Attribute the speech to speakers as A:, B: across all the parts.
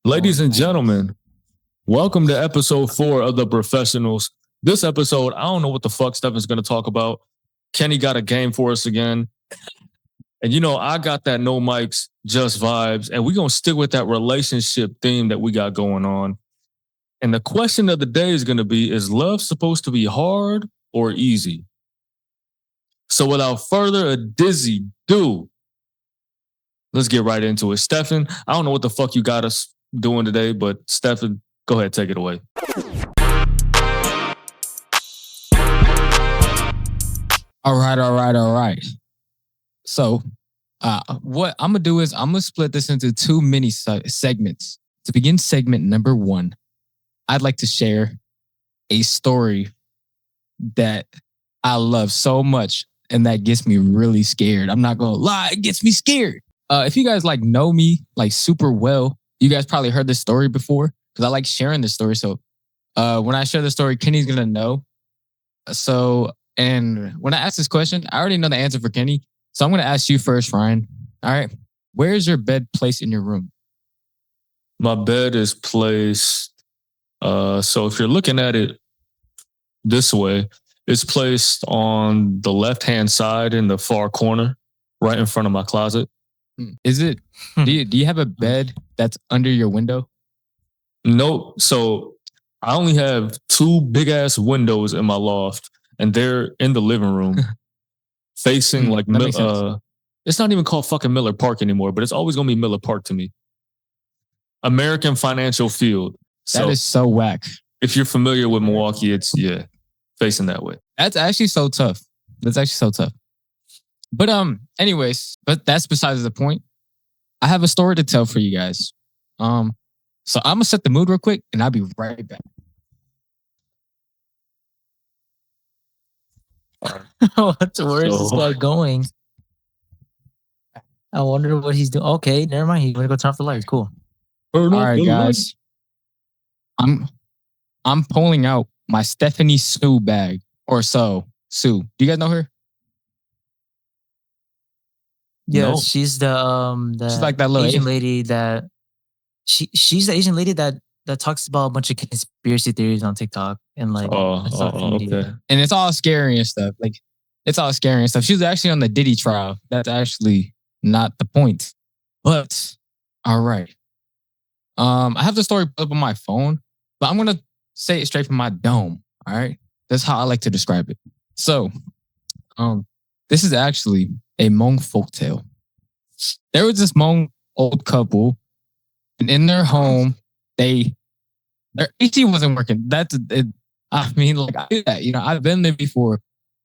A: Ladies and gentlemen, welcome to episode 4 of the Brofessionals. This episode, I don't know what the fuck Stefan's going to talk about. Kenny got a game for us again. And I got that no mics, just vibes. And we're going to stick with that relationship theme that we got going on. And the question of the day is going to be, is love supposed to be hard or easy? So without further ado, let's get right into it. Stefan, I don't know what the fuck you got us doing today, but Stefan, go ahead, take it away.
B: All right. So, what I'm going to do is I'm going to split this into 2 mini segments. To begin segment number 1, I'd like to share a story that I love so much and that gets me really scared. I'm not going to lie, it gets me scared. If you guys know me super well, you guys probably heard this story before because I like sharing this story. So when I share the story, Kenny's going to know. And when I ask this question, I already know the answer for Kenny. So I'm going to ask you first, Ryan. All right. Where is your bed placed in your room?
A: My bed is placed. So if you're looking at it this way, it's placed on the left-hand side in the far corner, right in front of my closet.
B: Is it? Do you have a bed that's under your window?
A: Nope. So I only have 2 big ass windows in my loft, and they're in the living room, facing it's not even called fucking Miller Park anymore, but it's always gonna be Miller Park to me. American Financial Field.
B: That is so whack.
A: If you're familiar with Milwaukee, it's facing that way.
B: That's actually so tough. But anyways, but that's besides the point. I have a story to tell for you guys. So I'm gonna set the mood real quick, and I'll be right back.
C: Where's this guy going? I wonder what he's doing. Okay, never mind. He's gonna go turn off the lights. Cool.
B: All right, guys. I'm pulling out my Stephanie Sue bag or so. Sue, do you guys know her?
C: Yeah,
B: No.
C: she's the
B: she's like that little
C: Asian lady that she's the Asian lady that talks about a bunch of conspiracy theories on TikTok and
A: Okay.
B: And it's all scary and stuff. She was actually on the Diddy trial. That's actually not the point. But all right. I have the story up on my phone, but I'm gonna say it straight from my dome. All right. That's how I like to describe it. So, this is actually a Hmong folktale. There was this Hmong old couple, and in their home, their AC wasn't working. I do that. I've been there before,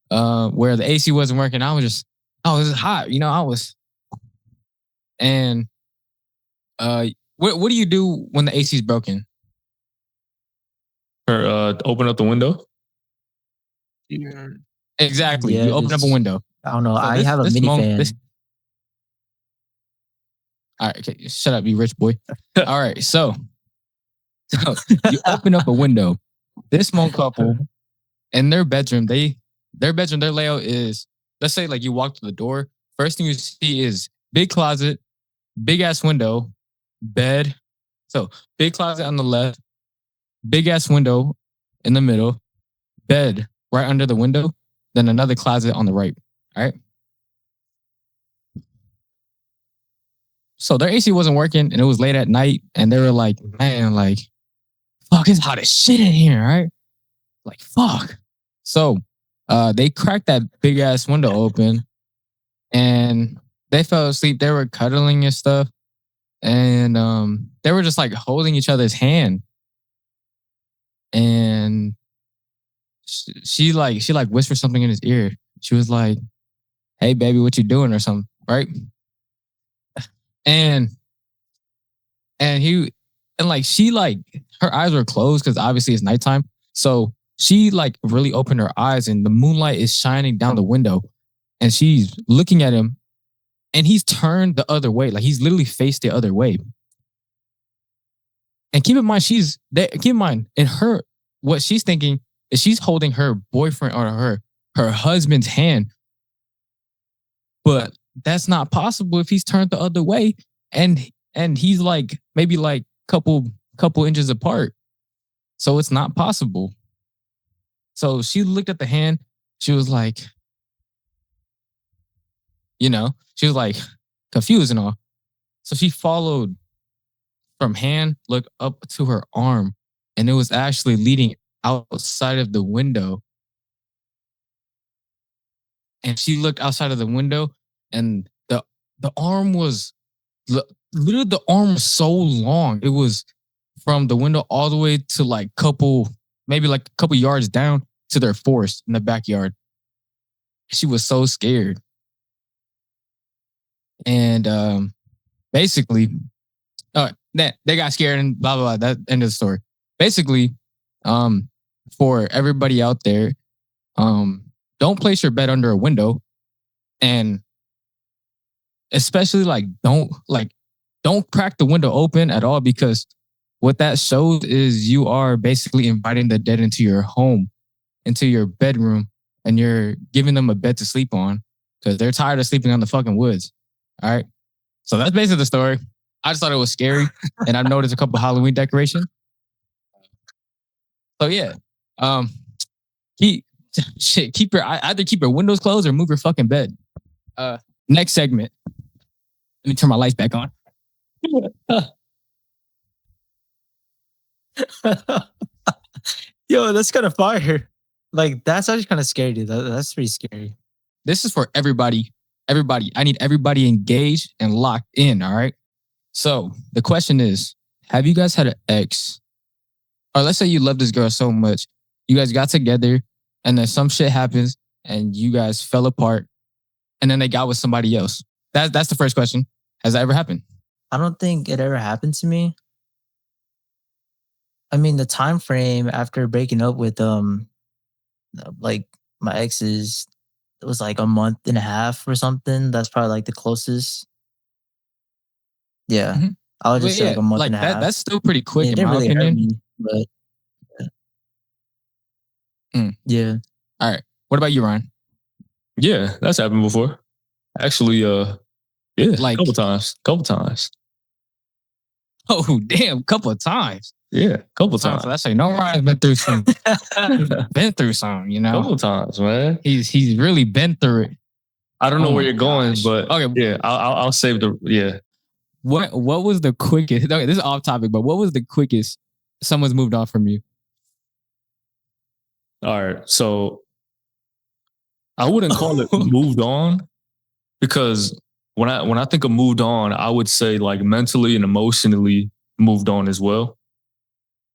B: where the AC wasn't working. I was hot. And what do you do when the AC is broken?
A: Open up the window.
B: Exactly. You open up a window.
C: I don't know. So I have a mini fan.
B: All right. Okay. Shut up, you rich boy. All right. So you open up a window. This Hmong couple in their bedroom, their layout is, let's say you walk to the door. First thing you see is big closet, big ass window, bed. So big closet on the left, big ass window in the middle, bed right under the window, then another closet on the right. All right. So their AC wasn't working and it was late at night and they were like, man, fuck, it's hot as shit in here, right? Fuck. So they cracked that big ass window open and they fell asleep. They were cuddling and stuff. And they were just holding each other's hand. And she whispered something in his ear. She was like, hey baby, what you doing or something, right? And she her eyes were closed because obviously it's nighttime. So she really opened her eyes and the moonlight is shining down the window and she's looking at him and he's turned the other way. He's literally faced the other way. And keep in mind, in her, what she's thinking is she's holding her boyfriend or her husband's hand. But that's not possible if he's turned the other way. And he's maybe couple inches apart. So it's not possible. So she looked at the hand. She was like, she was like confused and all. So she followed from hand, looked up to her arm, and it was actually leading outside of the window. And she looked outside of the window, and the arm was literally, the arm was so long. It was from the window all the way to like maybe like a couple yards down to their forest in the backyard. She was so scared. And basically, they got scared and blah, blah, blah. That end of the story. Basically, for everybody out there, don't place your bed under a window, and especially don't crack the window open at all, because what that shows is you are basically inviting the dead into your home, into your bedroom, and you're giving them a bed to sleep on because they're tired of sleeping on the fucking woods. All right. So that's basically the story. I just thought it was scary, and I've noticed a couple Halloween decorations. So yeah, keep your windows closed or move your fucking bed. Next segment. Let me turn my lights back on.
C: Yo, that's kind of fire. Like, that's actually kind of scary, dude. That's pretty scary.
B: This is for everybody. Everybody. I need everybody engaged and locked in, all right? So the question is, have you guys had an ex? Or let's say you love this girl so much, you guys got together, and then some shit happens, and you guys fell apart, and then they got with somebody else. That's the first question. Has that ever happened?
C: I don't think it ever happened to me. I mean, the time frame after breaking up with like my exes, it was like a month and a half or something. That's probably like the closest. Yeah,
B: Mm-hmm.
C: I would just say like a month and a half.
B: That's still pretty quick,
C: It
B: in my
C: didn't really
B: opinion.
C: hurt me, but yeah.
B: All right. What about you, Ryan?
A: Yeah, that's happened before. Actually, yeah,
B: Like-
A: couple times.
B: Oh, damn, couple of times.
A: Yeah, couple times.
B: So that's like, no, Ryan's been through some, you know?
A: Couple times, man.
B: He's really been through it.
A: I don't know
B: Oh
A: where
B: my
A: you're going,
B: gosh.
A: but
B: Okay.
A: yeah, I'll save the yeah.
B: What was the quickest? Okay, this is off topic, but what was the quickest someone's moved on from you?
A: All right, so I wouldn't call it moved on, because when I think of moved on, I would say like mentally and emotionally moved on as well.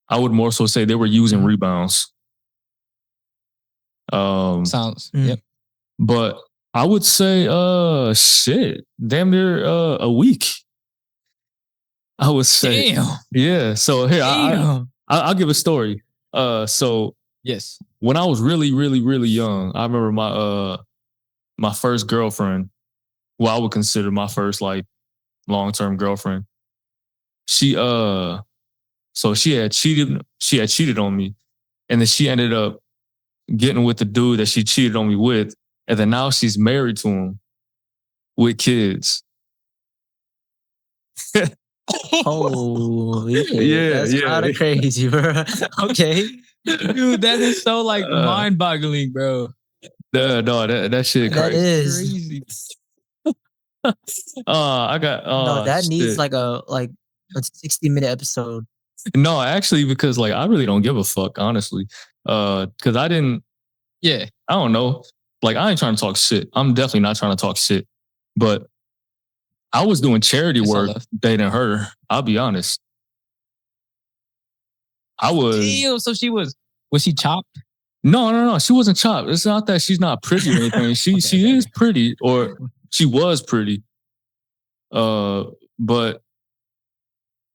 A: I would more so say they were using rebounds.
B: Sounds. Yep.
A: But I would say shit, damn near a week. I would say.
B: Damn.
A: Yeah. So here I'll give a story. So
B: Yes.
A: when I was really, really, really young, I remember my first girlfriend, well, I would consider my first like long-term girlfriend. She had cheated on me, and then she ended up getting with the dude that she cheated on me with, and then now she's married to him with kids.
C: Holy shit.
A: Yeah,
C: That's kind of crazy, bro. Okay.
B: Dude, that is so like mind-boggling, bro.
A: No, that shit crazy.
C: That is.
B: Crazy.
A: I got
C: No, that needs
A: shit.
C: like a 60-minute episode.
A: No, actually, because like I really don't give a fuck, honestly. Because I didn't.
B: Yeah.
A: I don't know. Like, I ain't trying to talk shit. I'm definitely not trying to talk shit. But I was doing charity
B: It's all
A: work
B: love.
A: dating her. I'll be honest. I was.
B: Damn, so was she chopped?
A: No. She wasn't chopped. It's not that she's not pretty or anything. She is pretty, or she was pretty. But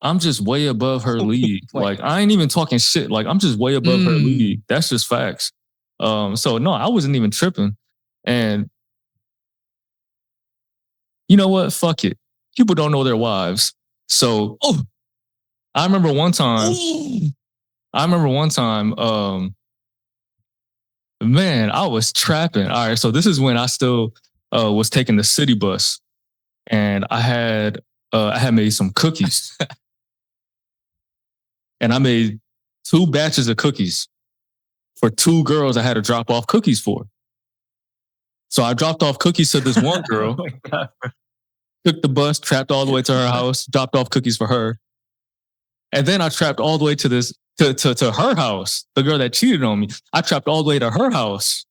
A: I'm just way above her league.
B: Wait.
A: Like, I ain't even talking shit. Like, I'm just way above her league. That's just facts. So no, I wasn't even tripping. And you know what? Fuck it. People don't know their wives. So I remember one time, man, I was trapping. All right. So this is when I still was taking the city bus, and I had made some cookies. and I made 2 batches of cookies for 2 girls I had to drop off cookies for. So I dropped off cookies to this one girl, took the bus, trapped all the way to her house, dropped off cookies for her. And then I trapped all the way to her house, the girl that cheated on me. I trapped all the way to her house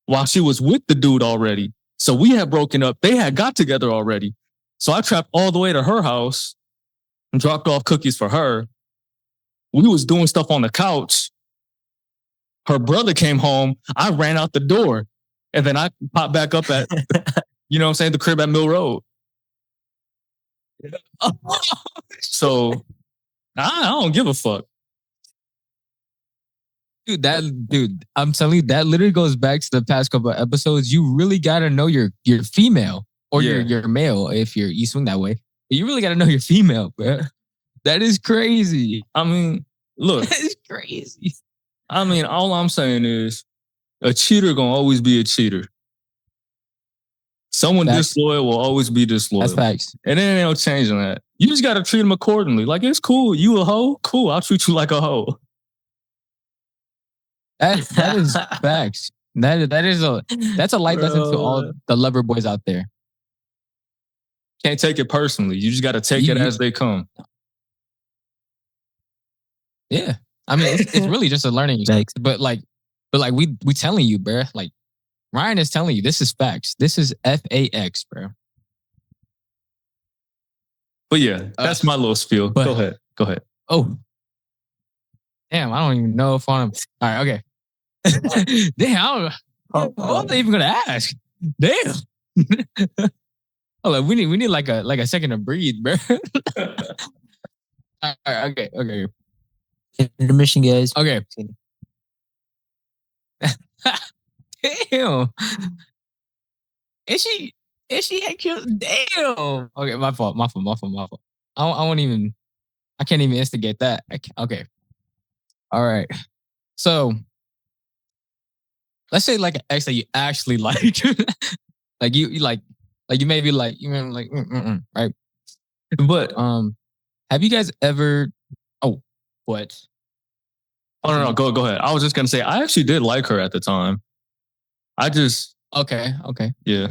A: while she was with the dude already. So we had broken up. They had got together already. So I trapped all the way to her house and dropped off cookies for her. We was doing stuff on the couch. Her brother came home. I ran out the door. And then I popped back up at, you know what I'm saying, the crib at Mill Road. So I don't give a fuck.
B: Dude, I'm telling you, that literally goes back to the past couple of episodes. You really gotta know your female or your male if you swing that way. You really gotta know your female, bro. That is crazy.
A: I mean, look.
B: That is crazy.
A: I mean, all I'm saying is a cheater gonna always be a cheater. Someone disloyal will always be disloyal.
B: That's facts.
A: And there ain't no changing that. You just gotta treat them accordingly. Like, it's cool. You a hoe? Cool. I'll treat you like a hoe.
B: That is facts. That's a light lesson to all the lover boys out there.
A: Can't take it personally. You just gotta take it as they come.
B: Yeah. I mean, it's really just a learning experience. But we telling you, bro. Like, Ryan is telling you, this is facts. This is FAX, bro.
A: But yeah, that's my little spiel. Go ahead.
B: Oh. Damn, I don't even know if I'm... All right, okay. Damn, what was I even going to ask? Damn. Hold on, we need like a second to breathe, bro. All right, okay.
C: Intermission, guys.
B: Okay. Damn. Is she cute? Damn. Okay, my fault. I can't even instigate that. Okay. All right. So let's say like an ex that you actually like. Like you maybe like right? But have you guys ever what?
A: Oh no, go ahead. I was just gonna say I actually did like her at the time. I just
B: okay.
A: Yeah.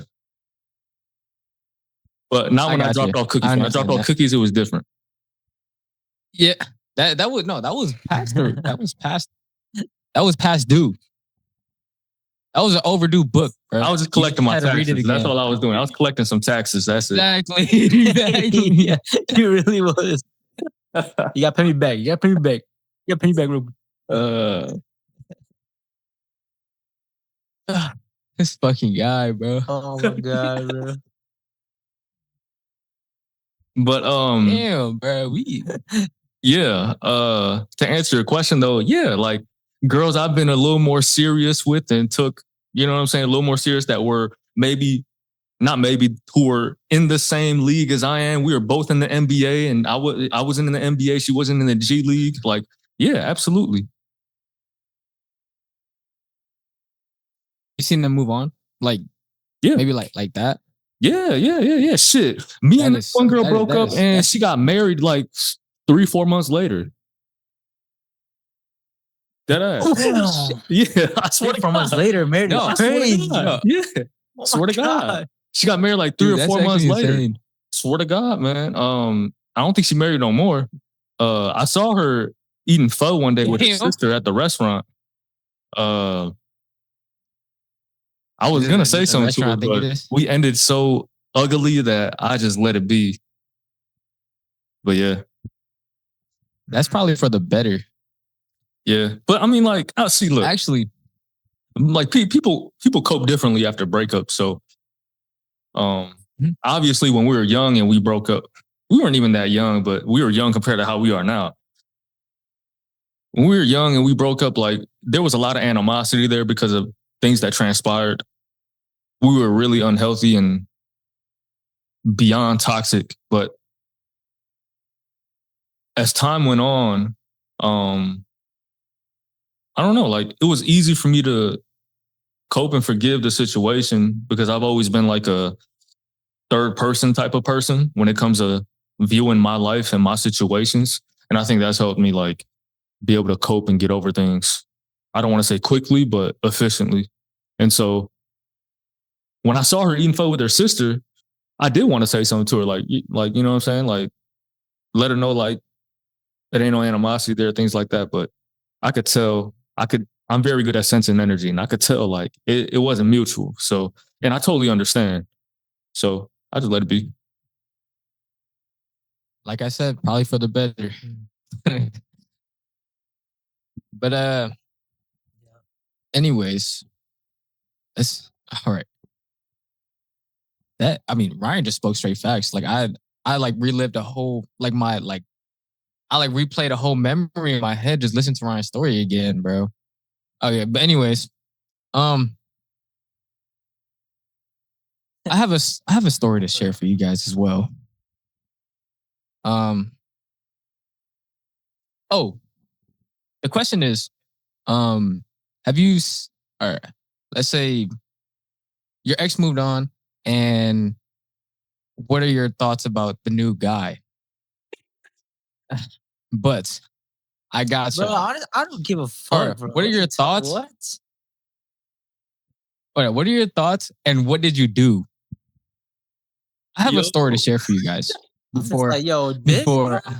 A: But not when I dropped off cookies. When I dropped off cookies, it was different.
B: Yeah. That was past that was past due. That was an overdue book, bro.
A: I was just collecting my taxes. That's all I was doing. I was collecting some taxes. That's it.
B: Exactly.
C: Yeah, you really was. You gotta pay me back. Real quick.
B: This fucking guy, bro.
C: Oh my god, bro.
A: But
B: damn, bro.
A: Yeah. To answer your question though, yeah, like girls I've been a little more serious with and took, you know what I'm saying, a little more serious that were who were in the same league as I am. We were both in the NBA and I wasn't in the NBA. She wasn't in the G League. Like, yeah, absolutely.
B: You seen them move on? Like,
A: yeah,
B: maybe like that.
A: Yeah. Shit. Me and this one girl broke up and she got married like 3-4 months later. That ass. Yeah, I swear to
C: 4 months later, married.
A: No, crazy. Yeah.
C: Oh
A: swear to God. She got married like 3 or 4 months later.
B: Insane.
A: Swear to God, man. I don't think she married no more. I saw her eating pho one day with her sister at the restaurant. I was gonna say something to her, but we ended so ugly that I just let it be. But yeah.
B: That's probably for the better.
A: Yeah. But I mean, like, I see, look.
B: Actually,
A: like people cope differently after breakups. So obviously when we were young and we broke up, we weren't even that young, but we were young compared to how we are now. When we were young and we broke up, like there was a lot of animosity there because of things that transpired. We were really unhealthy and beyond toxic. But as time went on, I don't know, like it was easy for me to cope and forgive the situation because I've always been like a third person type of person when it comes to viewing my life and my situations. And I think that's helped me like be able to cope and get over things. I don't want to say quickly, but efficiently. And so when I saw her eating pho with her sister, I did want to say something to her, like, you know what I'm saying? Like, let her know, like, it ain't no animosity there, things like that. But I could tell, I'm very good at sensing energy, and I could tell, like, it wasn't mutual. So, and I totally understand. So I just let it be.
B: Like I said, probably for the better. But anyways, that's all right. Ryan just spoke straight facts. Like I like relived a whole like my like I like replayed a whole memory in my head just listening to Ryan's story again, bro. Oh yeah, but anyways, I have a story to share for you guys as well. Oh, the question is, have you, or let's say your ex moved on, and what are your thoughts about the new guy? But I got you.
C: Bro, I don't give a fuck, bro.
B: What are your thoughts?
C: What?
B: All right, what are your thoughts, and what did you do? I have a story to share for you guys. Before I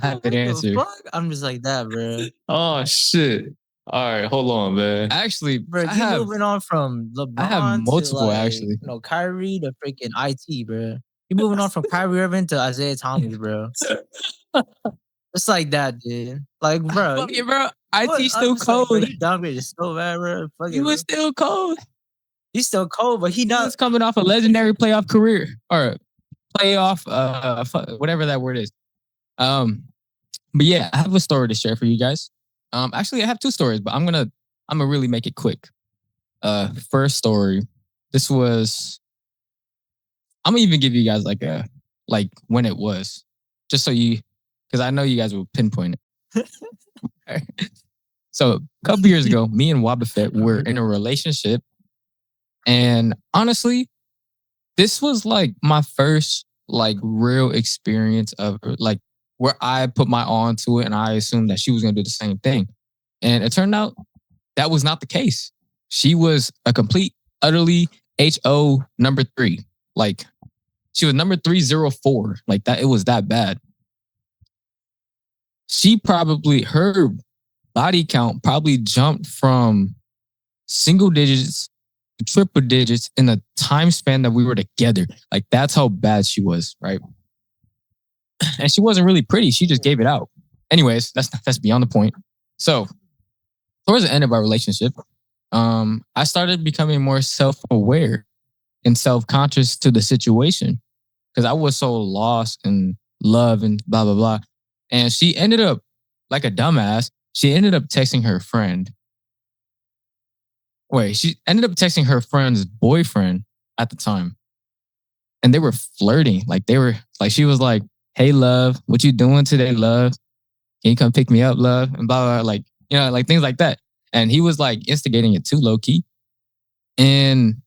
B: have an answer.
C: I'm just like that, bro.
A: Oh shit! All right, hold on, man.
B: Actually,
C: bro, you're moving on from LeBron. I have
B: multiple,
C: to
B: actually.
C: Kyrie to freaking IT, bro. You're moving on from Kyrie Irving to Isaiah Thomas, bro. It's like that, dude. Like, bro,
B: IT still cold.
C: Like, bro, you downgraded so bad, bro.
B: He was still cold.
C: He's still cold, but he
B: was coming off a legendary playoff career or playoff, whatever that word is. But yeah, I have a story to share for you guys. Actually, I have two stories, but I'm gonna really make it quick. First story. This was. I'm gonna even give you guys like when it was, just so because I know you guys will pinpoint it. So a couple years ago, me and Wabafet were in a relationship, and honestly, this was like my first like real experience of like where I put my all into it and I assumed that she was going to do the same thing. And it turned out that was not the case. She was a complete, utterly HO number 3. Like she was number 304. Like that, it was that bad. Her body count probably jumped from single digits to triple digits in the time span that we were together. Like that's how bad she was, right? And she wasn't really pretty. She just gave it out. Anyways, that's beyond the point. So towards the end of our relationship, I started becoming more self-aware and self-conscious to the situation because I was so lost in love and blah, blah, blah. And she ended up, like a dumbass, she ended up texting her friend. She ended up texting her friend's boyfriend at the time. And they were flirting. She was like, "Hey, love, what you doing today, love? Can you come pick me up, love?" And blah, blah, like, like things like that. And he was like instigating it too low key. And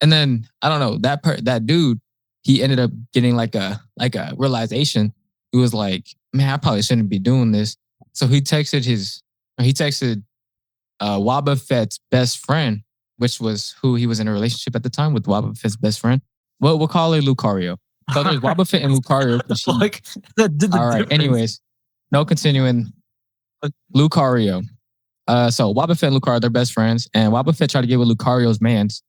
B: then, I don't know, that dude, he ended up getting like a realization. He was like, "Man, I probably shouldn't be doing this." So he texted Wabafet's best friend, which was who he was in a relationship at the time with, Wabafet's best friend. Well, we'll call her Lucario. So there's Wabafet and Lucario. All right. Anyways, no continuing. Lucario. So Wabafet and Lucario, they're best friends, and Wabafet tried to get with Lucario's mans,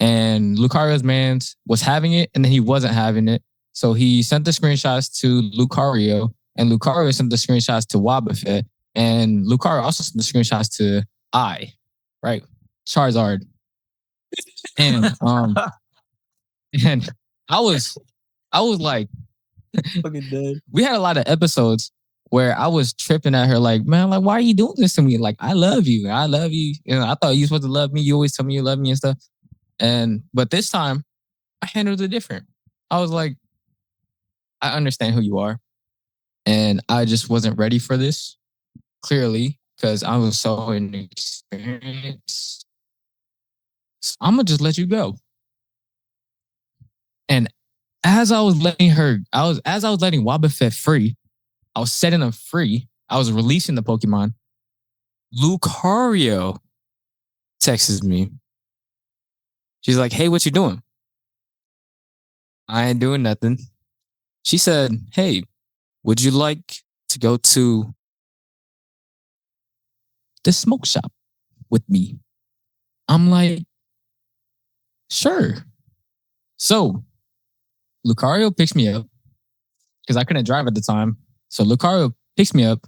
B: and Lucario's mans was having it, and then he wasn't having it. So he sent the screenshots to Lucario, and Lucario sent the screenshots to Wabafet, and Lucario also sent the screenshots to right? Charizard. And and I was like,
C: fucking dead.
B: We had a lot of episodes where I was tripping at her like, "Man, like, why are you doing this to me? Like, I love you. I love you. I thought you were supposed to love me. You always tell me you love me and stuff." But this time I handled it different. I was like, "I understand who you are. And I just wasn't ready for this, clearly, because I was so inexperienced. So I'm going to just let you go." And as I was letting Wabafet free, I was setting him free. I was releasing the Pokemon. Lucario texts me. She's like, hey, what you doing? I ain't doing nothing. She said, hey, would you like to go to the smoke shop with me? I'm like, sure. So Lucario picks me up because I couldn't drive at the time. So Lucario picks me up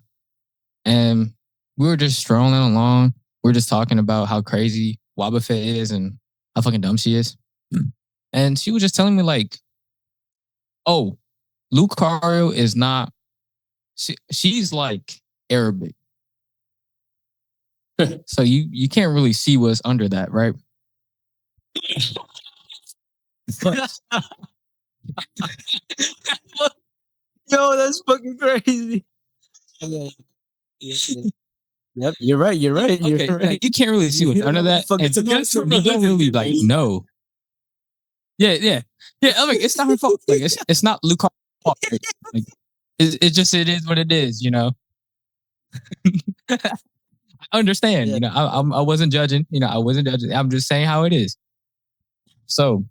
B: and we were just strolling along. We were just talking about how crazy Wobbuffet is and how fucking dumb she is. And she was just telling me like, oh, Lucario is not, she's like Arabic. So you can't really see what's under that, right?
C: Yo, that's fucking crazy. Yep, you're right. You're right. You're
B: Okay,
C: right.
B: like, you can't really see what's under that. And you don't really like know. Yeah. I mean, it's not her fault. Like it's not Lucario's fault. Like, it just it is what it is, you know. I understand,
C: Yeah.
B: you know. I wasn't judging, you know. I wasn't judging. I'm just saying how it is. So,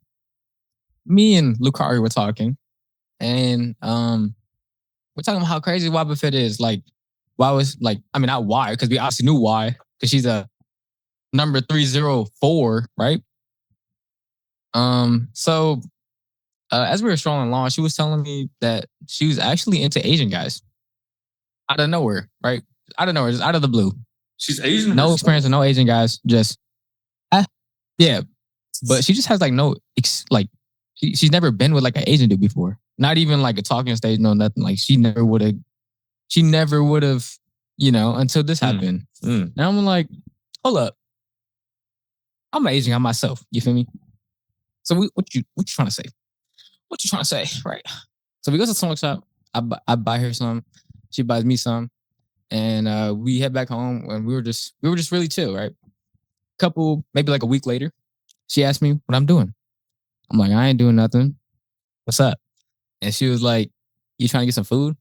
B: me and Lucario were talking, and we're talking about how crazy Wobbuffet is. Like, why was like, I mean, not why, because we obviously knew why, because she's a number 304, right? So as we were strolling along, she was telling me that she was actually into Asian guys. Out of nowhere, right? Out of nowhere, just out of the blue.
A: She's Asian.
B: No experience with no Asian guys, just yeah. But she just has like no she's never been with like an Asian dude before. Not even like a talking stage, no nothing. Like she never would have, you know, until this happened. And I'm like, hold up. I'm an Asian guy myself. You feel me? So what you trying to say? What you trying to say? Right. So we go to the smoke shop. I buy her some. She buys me some. And we head back home and we were just really chill, right? Maybe like a week later, she asked me what I'm doing. I'm like, I ain't doing nothing. What's up? And she was like, you trying to get some food?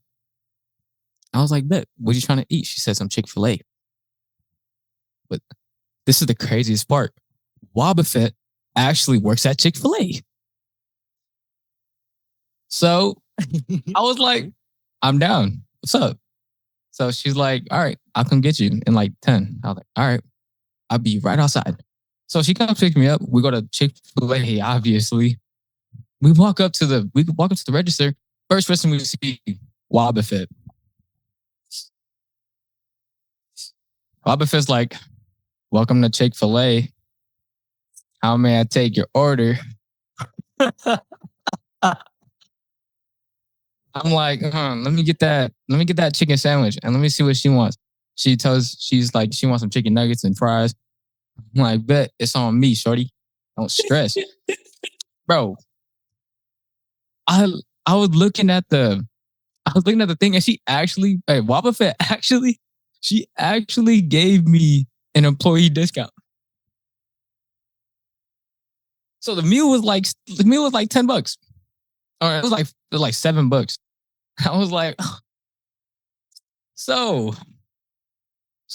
B: I was like, bet. What you trying to eat? She said some Chick-fil-A. But this is the craziest part. Wobbuffet actually works at Chick-fil-A. So I was like, I'm down. What's up? So she's like, all right, I'll come get you in like 10. I was like, all right, I'll be right outside. So she comes pick me up. We go to Chick-fil-A, obviously. We walk up to the register. First person we see, Wobbuffet. Wobbuffet's like, welcome to Chick-fil-A. How may I take your order? I'm like, let me get that chicken sandwich and let me see what she wants. She's like, she wants some chicken nuggets and fries. I'm like, bet, it's on me, shorty. Don't stress. Bro, I was looking at the thing and Wobbuffet she actually gave me an employee discount. So the meal was like $10. Or it was like $7. I was like, so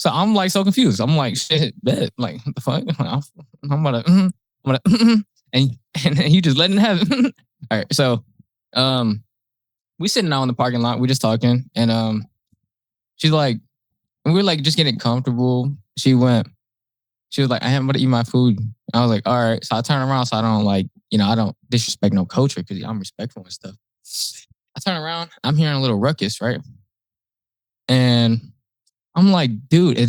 B: I'm like so confused. I'm like, shit, bet. Like, what the fuck? I'm gonna, and he just letting it happen. All right, so we sitting out in the parking lot. We're just talking, and she's like, and we're like just getting comfortable. She was like, I am gonna eat my food. I was like, all right. So I turn around so I don't like, you know, I don't disrespect no culture because I'm respectful and stuff. I turn around, I'm hearing a little ruckus, right? And I'm like, dude, you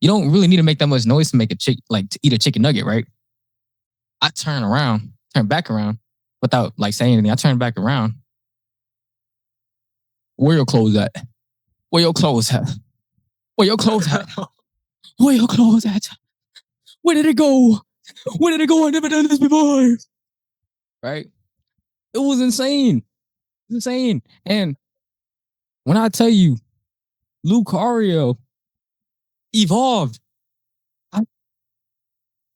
B: don't really need to make that much noise to to eat a chicken nugget, right? I turn back around without like saying anything. I turn back around. Where your clothes at? Where your clothes at? Where your clothes at? Where your clothes at? Where did it go? Where did it go? I've never done this before. Right? It was insane. Insane. And when I tell you, Lucario evolved.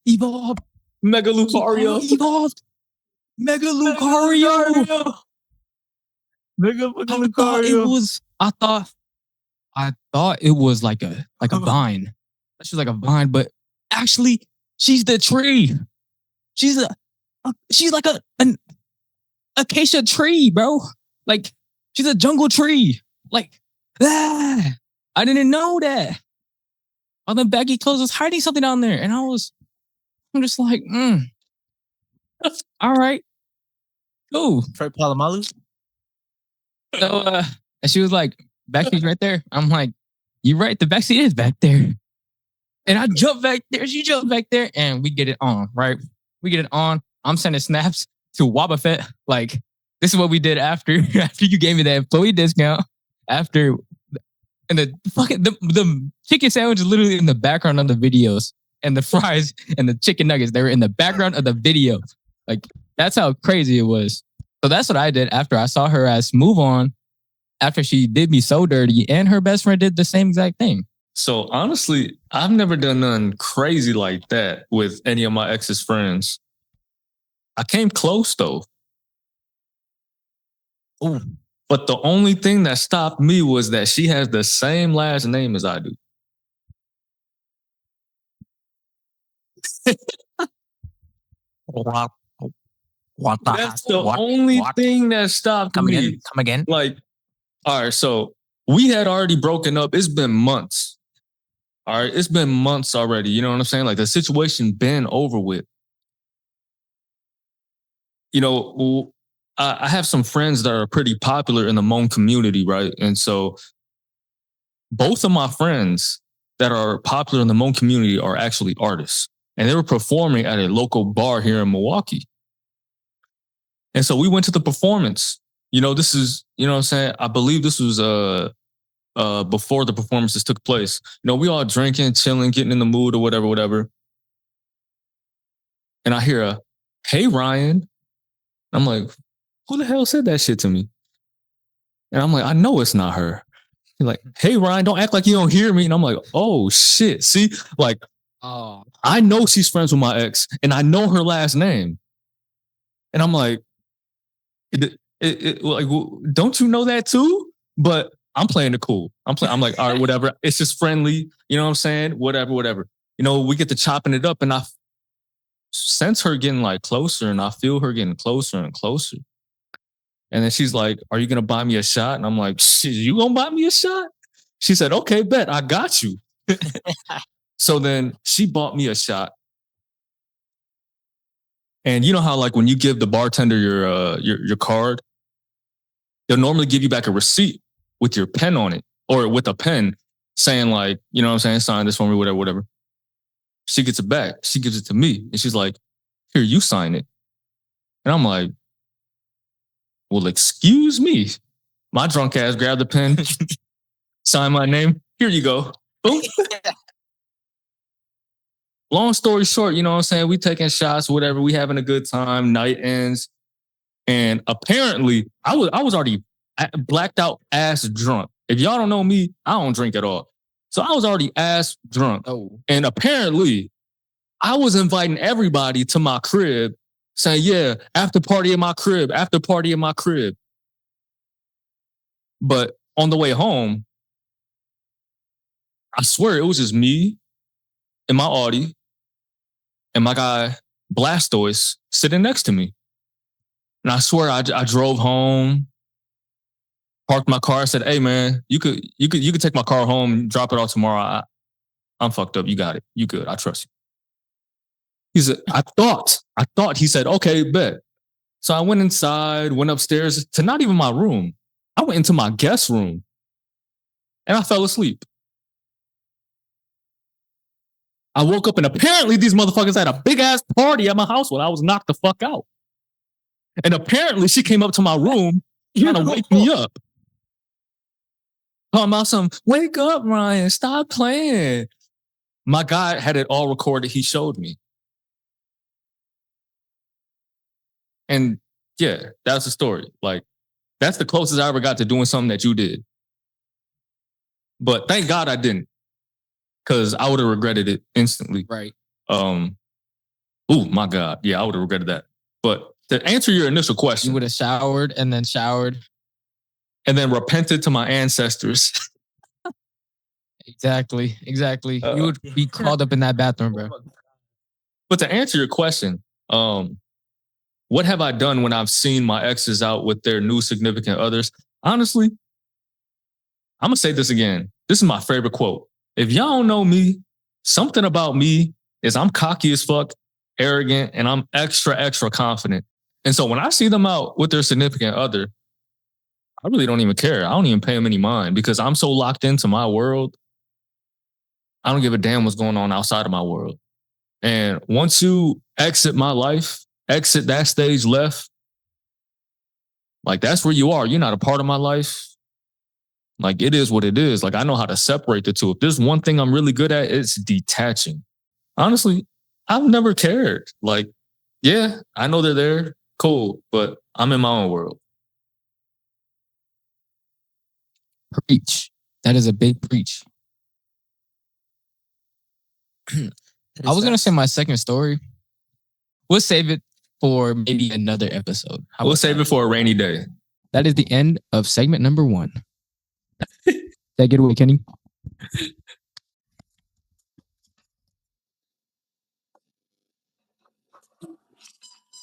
B: Evolved.
A: Mega Lucario.
B: Evolved. Mega Lucario.
C: Mega fucking Lucario.
B: I thought I thought it was like a vine. She was like a vine, but actually, she's the tree. She's like an acacia tree, bro. Like she's a jungle tree. Like I didn't know that. All the baggy clothes was hiding something down there, and I'm just like, all right, cool.
C: Troy Polamalu.
B: So and she was like, backseat's right there. I'm like, you're right, the backseat is back there. And I jump back there, she jumped back there, and we get it on, right? We get it on. I'm sending snaps to Wobbuffet. Like, this is what we did after you gave me that employee discount. After, and the chicken sandwich is literally in the background of the videos, and the fries and the chicken nuggets, they were in the background of the video. Like, that's how crazy it was. So that's what I did after I saw her ass move on, after she did me so dirty, and her best friend did the same exact thing.
A: So honestly, I've never done nothing crazy like that with any of my ex's friends. I came close though.
C: Oh,
A: but the only thing that stopped me was that she has the same last name as I do.
C: What the
A: That's the only thing that stopped me.
C: Come again.
A: Like, all right, so we had already broken up. It's been months. All right, it's been months already. You know what I'm saying? Like the situation been over with. You know, I have some friends that are pretty popular in the Hmong community, right? And so both of my friends that are popular in the Hmong community are actually artists. And they were performing at a local bar here in Milwaukee. And so we went to the performance. You know, this is, you know what I'm saying? I believe this was before the performances took place. You know, we all drinking, chilling, getting in the mood or whatever. And I hear a, "Hey, Ryan." I'm like, who the hell said that shit to me? And I'm like, I know it's not her. He's like, "Hey, Ryan, don't act like you don't hear me." And I'm like, oh, shit. See, like, I know she's friends with my ex, and I know her last name. And I'm like, like, don't you know that too? But I'm playing it cool. I'm like, all right, whatever. It's just friendly. You know what I'm saying? Whatever. You know, we get to chopping it up, and I sense her getting like closer, and I feel her getting closer and closer. And then she's like, "Are you going to buy me a shot?" And I'm like, "Shit, you going to buy me a shot?" She said, "Okay, bet, I got you." So then she bought me a shot. And you know how like when you give the bartender your card, they'll normally give you back a receipt with your pen on it, or with a pen saying like, you know what I'm saying, sign this for me, whatever. She gets it back. She gives it to me. And she's like, "Here, you sign it." And I'm like, well, excuse me. My drunk ass grabbed the pen, signed my name. "Here you go." Boom. Long story short, you know what I'm saying? We taking shots, whatever. We having a good time. Night ends. And apparently, I was already blacked out ass drunk. If y'all don't know me, I don't drink at all. So I was already ass drunk.
B: Oh.
A: And apparently, I was inviting everybody to my crib saying, "Yeah, after party in my crib, after party in my crib." But on the way home, I swear it was just me and my Audi and my guy Blastoise sitting next to me. And I swear I drove home, parked my car, said, "Hey man, you could take my car home, drop it off tomorrow. I'm fucked up. You got it. You good. I trust you." He said, I thought he said, "Okay, bet." So I went inside, went upstairs to not even my room. I went into my guest room and I fell asleep. I woke up and apparently these motherfuckers had a big ass party at my house when I was knocked the fuck out. And apparently she came up to my room trying to wake me up. Talking about some, "Wake up, Ryan, stop playing." My guy had it all recorded. He showed me. And yeah, that's the story. Like, that's the closest I ever got to doing something that you did. But thank God I didn't, because I would have regretted it instantly.
B: Right.
A: Oh my God. Yeah, I would have regretted that. But to answer your initial question,
B: You would have showered and then
A: and then repented to my ancestors
B: Exactly. You would be called up in that bathroom, bro.
A: But to answer your question, what have I done when I've seen my exes out with their new significant others? Honestly, I'm going to say this again. This is my favorite quote. If y'all don't know me, something about me is I'm cocky as fuck, arrogant, and I'm extra confident. And so when I see them out with their significant other, I really don't even care. I don't even pay them any mind because I'm so locked into my world. I don't give a damn what's going on outside of my world. And once you exit my life, exit that stage left, like that's where you are. You're not a part of my life. Like it is what it is. Like I know how to separate the two. If there's one thing I'm really good at, it's detaching. Honestly, I've never cared. Like, yeah, I know they're there. Cool. But I'm in my own world.
B: Preach. That is a big preach. I was going to say my second story. We'll save it for maybe another episode.
A: We'll save it for a rainy day.
B: That is the end of segment number 1. Take it away, Kenny.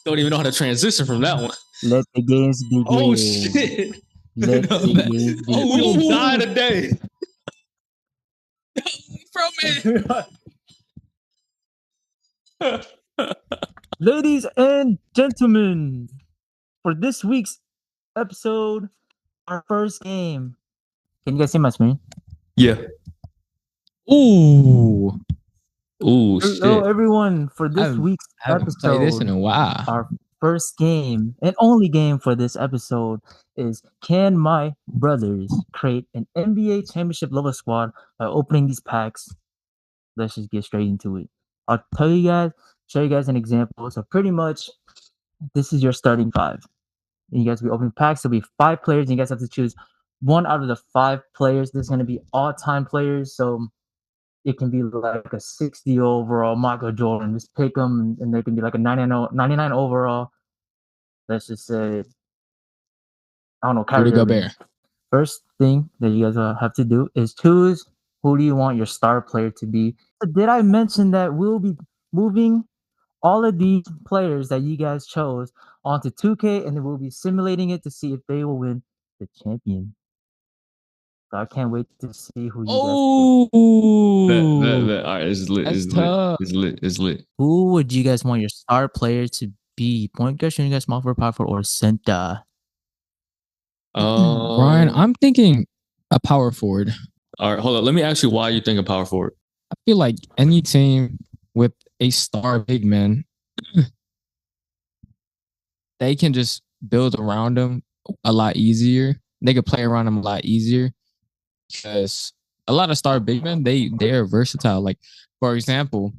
A: Don't even know how to transition from that one.
C: Let the games begin.
A: Oh, shit.
C: Let the games begin.
A: Oh, we gonna die today.
C: Ladies and gentlemen, for this week's episode, our first game. Can you guys see my screen?
A: Yeah.
B: Ooh.
A: Ooh,
C: Hello,
A: shit.
C: everyone. For this week's
B: haven't played this in
C: episode,
B: a while.
C: our first game and only game for this episode is Can My Brothers Create an NBA Championship level squad by opening these packs? Let's just get straight into it. I'll tell you guys, show you guys an example. So pretty much, this is your starting 5. And you guys will be opening packs. There'll be 5 players, and you guys have to choose one out of the 5 players. This is going to be all-time players, so it can be like a 60 overall Michael Jordan. Just pick them, and they can be like a 99 overall. Let's just say, I don't know, Kyrie
B: Rudy
C: Irving.
B: Gobert.
C: First thing that you guys have to do is choose who do you want your star player to be. Did I mention that we'll be moving all of these players that you guys chose onto 2K, and then we'll be simulating it to see if they will win the champion. So I can't wait to see who you guys pick.
A: Bet. All right, it's lit.
B: That's
A: It's
B: tough.
A: lit. It's lit.
C: Who would you guys want your star player to be? Point guard, shooting guard, small forward, power forward, or center?
B: Brian, I'm thinking a power forward.
A: All right, hold on. Let me ask you why you think a power forward.
B: I feel like any team with a star big man, they can just build around them a lot easier. They could play around them a lot easier because a lot of star big men, they're versatile. Like, for example,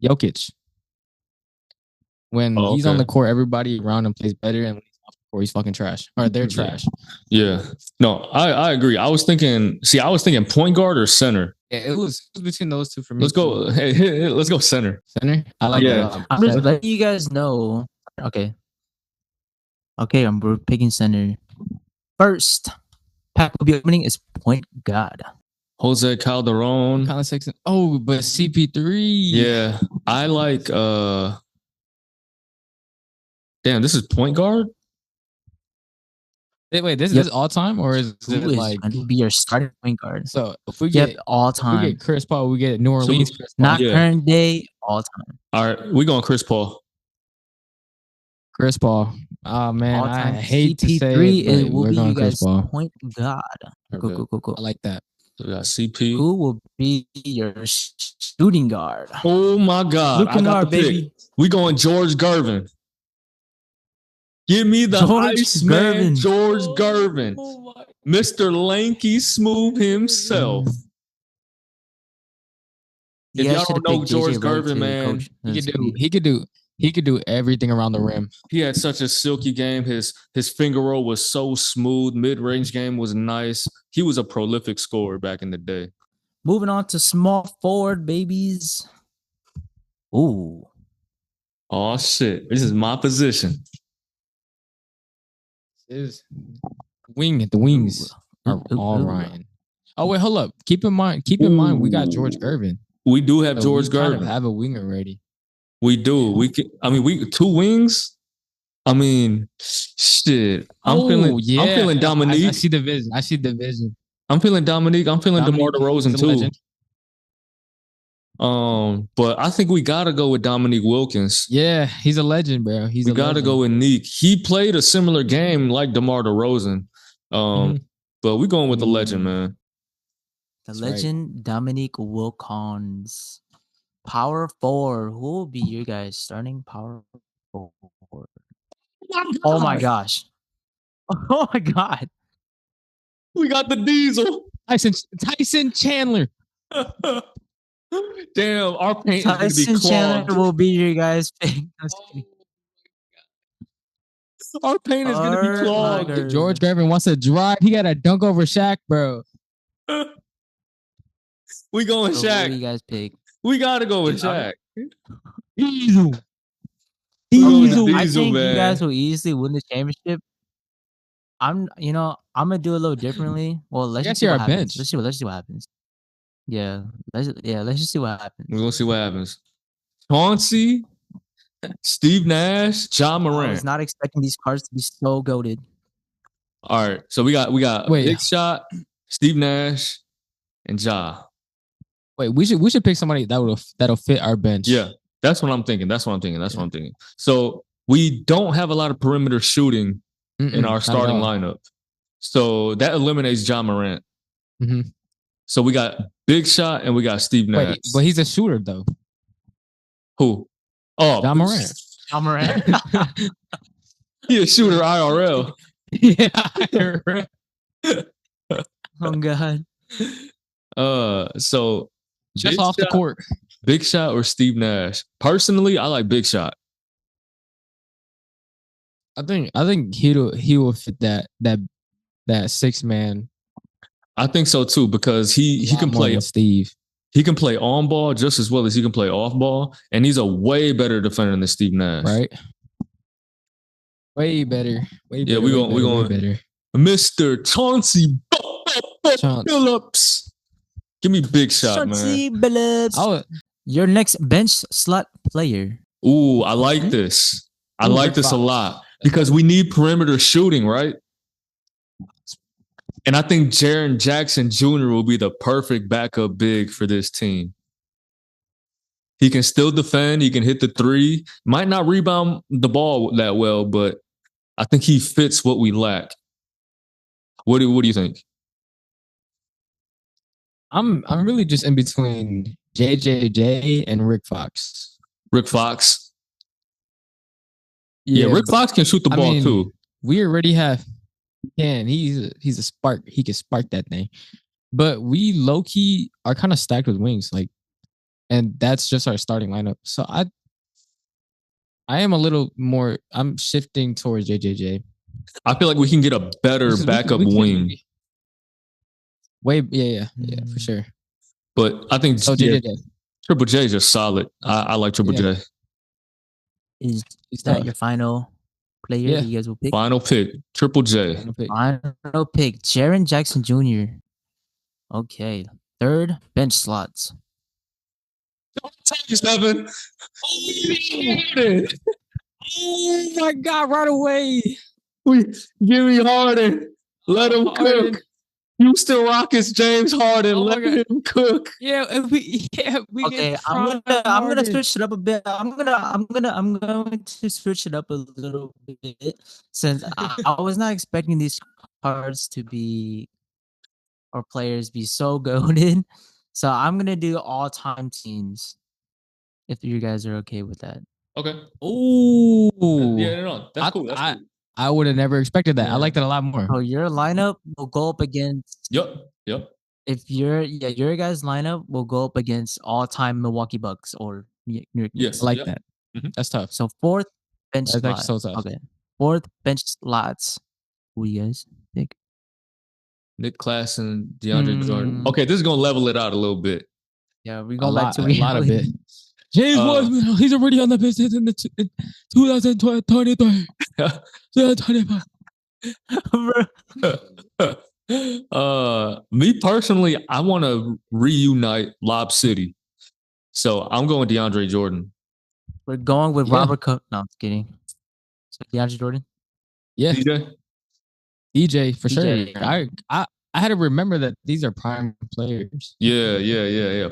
B: Jokic. When he's on the court, everybody around him plays better, and when he's off the court, he's fucking trash. Or they're trash.
A: Yeah. No, I agree. I was thinking point guard or center.
B: Yeah, it was between those two for me.
A: Let's go. Hey, let's go center.
B: Center? I like that.
C: I'm just letting you guys know. Okay, we're picking center. First pack will be opening is point guard.
A: Jose Calderon.
B: Kind of sexy. Oh, but CP3.
A: Yeah. I like damn, this is point guard?
B: Wait, this is all time or is it like
C: going to be your starting point guard?
B: So if we get
C: all time,
B: we get Chris Paul, we get New Orleans. Chris Paul.
C: Not current day, all time.
A: All right, we going Chris Paul.
B: Chris Paul. Oh man,
C: all-time.
B: I hate
C: CP3
B: to say it, but
C: will
B: we're
C: be
B: going
C: you
B: Chris
C: guys
B: Paul.
C: Point guard. Go.
B: I like that.
A: So we got CP.
C: Who will be your shooting guard?
A: Oh my God!
C: Luke Kennard, baby.
A: We going George Gervin. Give me the Iceman, George Gervin, Mr. Lanky Smooth himself. If y'all don't know George Gervin, man,
B: he could do everything around the rim.
A: He had such a silky game. His finger roll was so smooth. Mid-range game was nice. He was a prolific scorer back in the day.
C: Moving on to small forward, babies. Ooh.
A: Oh shit! This is my position.
B: Is the wings are all Ryan. Oh wait, hold up. Keep in mind, we got George Gervin.
A: We do have
B: So
A: George
B: we kind
A: Gervin.
B: of have a winger already.
A: We do. We can, I mean, we 2 wings. I mean, shit. I'm feeling Dominique.
B: I see the vision.
A: I'm feeling Dominique. I'm feeling DeMar
B: Dominique
A: DeRozan
B: is a
A: too.
B: legend.
A: But I think we gotta go with Dominique Wilkins.
B: Yeah, he's a legend, bro.
A: We gotta go with Neek. He played a similar game like DeMar DeRozan. But we going with the legend, man.
C: The legend, Dominique Wilkins. Power forward. Who will be your guys starting power forward? Oh my gosh. Oh my god.
A: We got the Diesel.
B: Tyson Chandler.
A: Damn, our paint is gonna be
C: Tyson
A: clogged.
C: Chandler will be your guys' pick.
A: Our paint is gonna be clogged.
C: Gervin.
B: George Gervin wants to drive. He got a dunk over Shaq, bro.
A: We going
C: So who do you
A: Shaq.
C: guys pick?
A: We gotta go with Shaq.
B: Diesel.
A: We go with
C: I
A: Diesel,
C: think
A: man.
C: you guys will easily win the championship. I'm gonna do it a little differently. Well, let's
B: guess
C: just see
B: you're
C: what
B: our
C: happens.
B: bench.
C: Let's see what happens. Yeah, let's just see what happens.
A: We're gonna see what happens. Chauncey, Steve Nash, John
C: I was
A: Morant.
C: not expecting these cards to be so goated.
A: All right, so we got
B: Wait.
A: Big Shot, Steve Nash, and Ja.
B: Wait, we should pick somebody that'll fit our bench.
A: Yeah, that's what I'm thinking. So we don't have a lot of perimeter shooting in our starting lineup. So that eliminates John Morant.
B: Mhm.
A: So we got Big Shot and we got Steve Nash.
B: Wait, but he's a shooter though.
A: Who? Oh,
B: John Morant.
C: John Morant.
A: He a shooter IRL.
B: Yeah.
C: Oh god.
A: So
B: Just
A: Big
B: off the
A: Shot,
B: court.
A: Big Shot or Steve Nash? Personally, I like Big Shot.
B: I think he will fit that 6-man.
A: I think so too because he can
B: more
A: play.
B: than Steve.
A: He can play on ball just as well as he can play off ball, and he's a way better defender than Steve Nash.
B: Right? Way better. Way better.
A: Yeah, we going
B: better.
A: Mr. Chauncey
B: Chauncey.
A: Phillips. Give me Big Shot,
C: Chauncey
A: man.
C: Billups. Your next bench slot player.
A: Ooh, I like this. I
B: Ooh,
A: like
B: Rick
A: this a
B: Fox.
A: lot because we need perimeter shooting, right? And I think Jaren Jackson Jr. will be the perfect backup big for this team. He can still defend. He can hit the three. Might not rebound the ball that well, but I think he fits what we lack. What do you think?
B: I'm really just in between JJJ and Rick Fox.
A: Rick Fox. Yeah, Rick
B: but
A: Fox can shoot the ball too.
B: We already have. He's a spark. He can spark that thing. But we low key are kind of stacked with wings, like, and that's just our starting lineup. So I am a little more. I'm shifting towards JJJ.
A: I feel like we can get a better backup wing.
B: Yeah, for sure.
A: But I think
B: JJJ.
A: Triple J is just solid. I like Triple J.
C: Is that your final player that you guys will pick?
A: Final pick, Triple J.
C: Final pick, Jaren Jackson Jr. Okay, third bench slots.
A: Don't tell you, Stephen.
B: Oh my God! Right away.
A: Give me Harden. Let him cook. Houston Rockets, James Harden. Let him cook.
B: Yeah, we
C: Okay, I'm gonna switch it up a bit. I'm going to switch it up a little bit since I was not expecting these cards to be or players be so goated. So I'm gonna do all-time teams. If you guys are okay with that.
A: Okay.
B: Ooh.
A: Yeah, no, that's cool. That's cool.
B: I would have never expected that.
C: Yeah.
B: I liked it a lot more.
C: So your lineup will go up against.
A: Yep.
C: If your guys' lineup will go up against all-time Milwaukee Bucks or New York Knicks.
A: Yes.
B: I like that.
A: Mhm.
B: That's tough.
C: So fourth bench
B: That's
C: slot.
B: actually so tough.
C: Okay. Fourth bench slots. Who do you guys pick?
A: Nick Claxton, DeAndre Jordan. Okay, this is gonna level it out a little bit.
C: Yeah, we go back to reality.
B: A lot of it. James Wiseman, he's already on the business in 2023. 2025.
A: Me personally, I want to reunite Lob City. So I'm going DeAndre Jordan.
C: We're going with
B: Yeah.
C: Robert Cook. No, I'm kidding. So DeAndre Jordan.
B: Yeah,
A: DJ?
B: DJ for
C: DJ.
B: sure. I had to remember that these are prime players.
A: Yeah.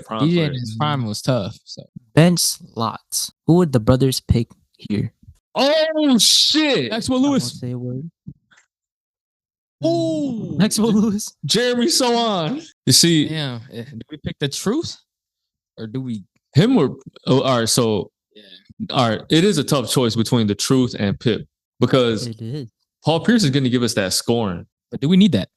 A: Prime
B: DJ
A: player.
B: in his prime was tough. So
C: Bench slots. Who would the brothers pick here?
A: Oh shit!
B: Maxwell
C: I won't
B: Lewis.
C: say a word.
A: Oh,
C: Maxwell Lewis.
A: Jeremy Sohan. You see,
B: Damn. Do we pick the truth, or do we?
A: him or all right. So,
B: Yeah.
A: all right, it is a tough choice between the truth and Pip because
C: It is.
A: Paul Pierce is going to give us that scoring,
B: But do we need that?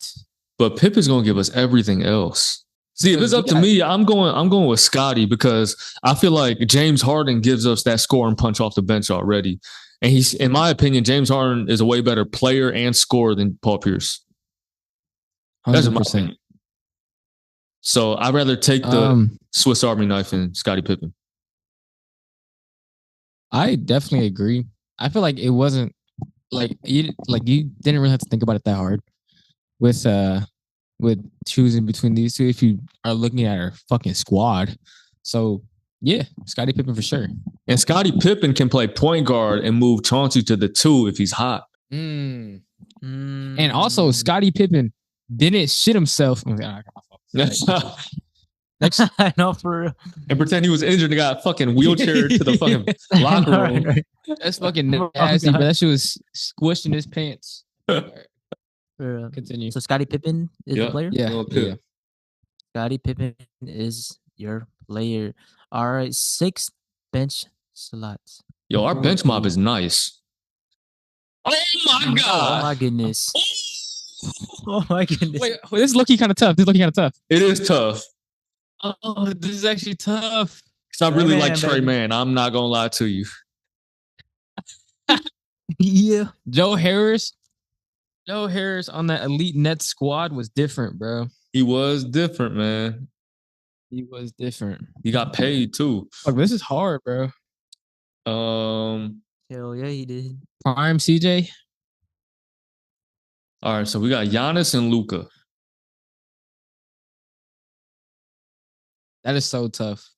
A: but Pip is going to give us everything else. See, if it's up to me, I'm going with Scotty because I feel like James Harden gives us that scoring punch off the bench already. And he's, in my opinion, James Harden is a way better player and scorer than Paul Pierce. That's my
B: 100%.
A: opinion. So I'd rather take the Swiss Army knife and Scottie Pippen.
B: I definitely agree. I feel like it wasn't like you didn't really have to think about it that hard with choosing between these two if you are looking at our fucking squad. So yeah, Scottie Pippen for sure.
A: And Scottie Pippen can play point guard and move Chauncey to the 2 if he's hot.
B: And also Scottie Pippen didn't shit himself. Next,
C: I know for real.
A: And pretend he was injured and got fucking wheelchair to the fucking locker room.
C: Right.
B: that's fucking nasty, but that shit was squished in his pants.
C: For real.
B: Continue.
C: So Scottie Pippen is the player?
B: Yeah,
A: Little Pip.
B: yeah.
C: Scottie Pippen is your player. All right, 6 bench slots.
A: Yo, our bench mob is nice. Oh my
C: Oh
A: God.
C: my goodness. Oh my goodness.
B: Wait, this is looking kind of tough.
A: It is tough.
B: Oh, this is actually tough.
A: Because I really like
C: Man,
A: Trey
C: baby.
A: Man. I'm not going to lie to you.
C: Yeah.
B: Joe Harris on that elite Nets squad was different, bro.
A: He was different, man.
B: He was different.
A: He got paid too.
B: Fuck, this is hard, bro.
C: Hell yeah, he did.
B: Prime CJ.
A: All right, so we got Giannis and Luka.
B: That is so tough.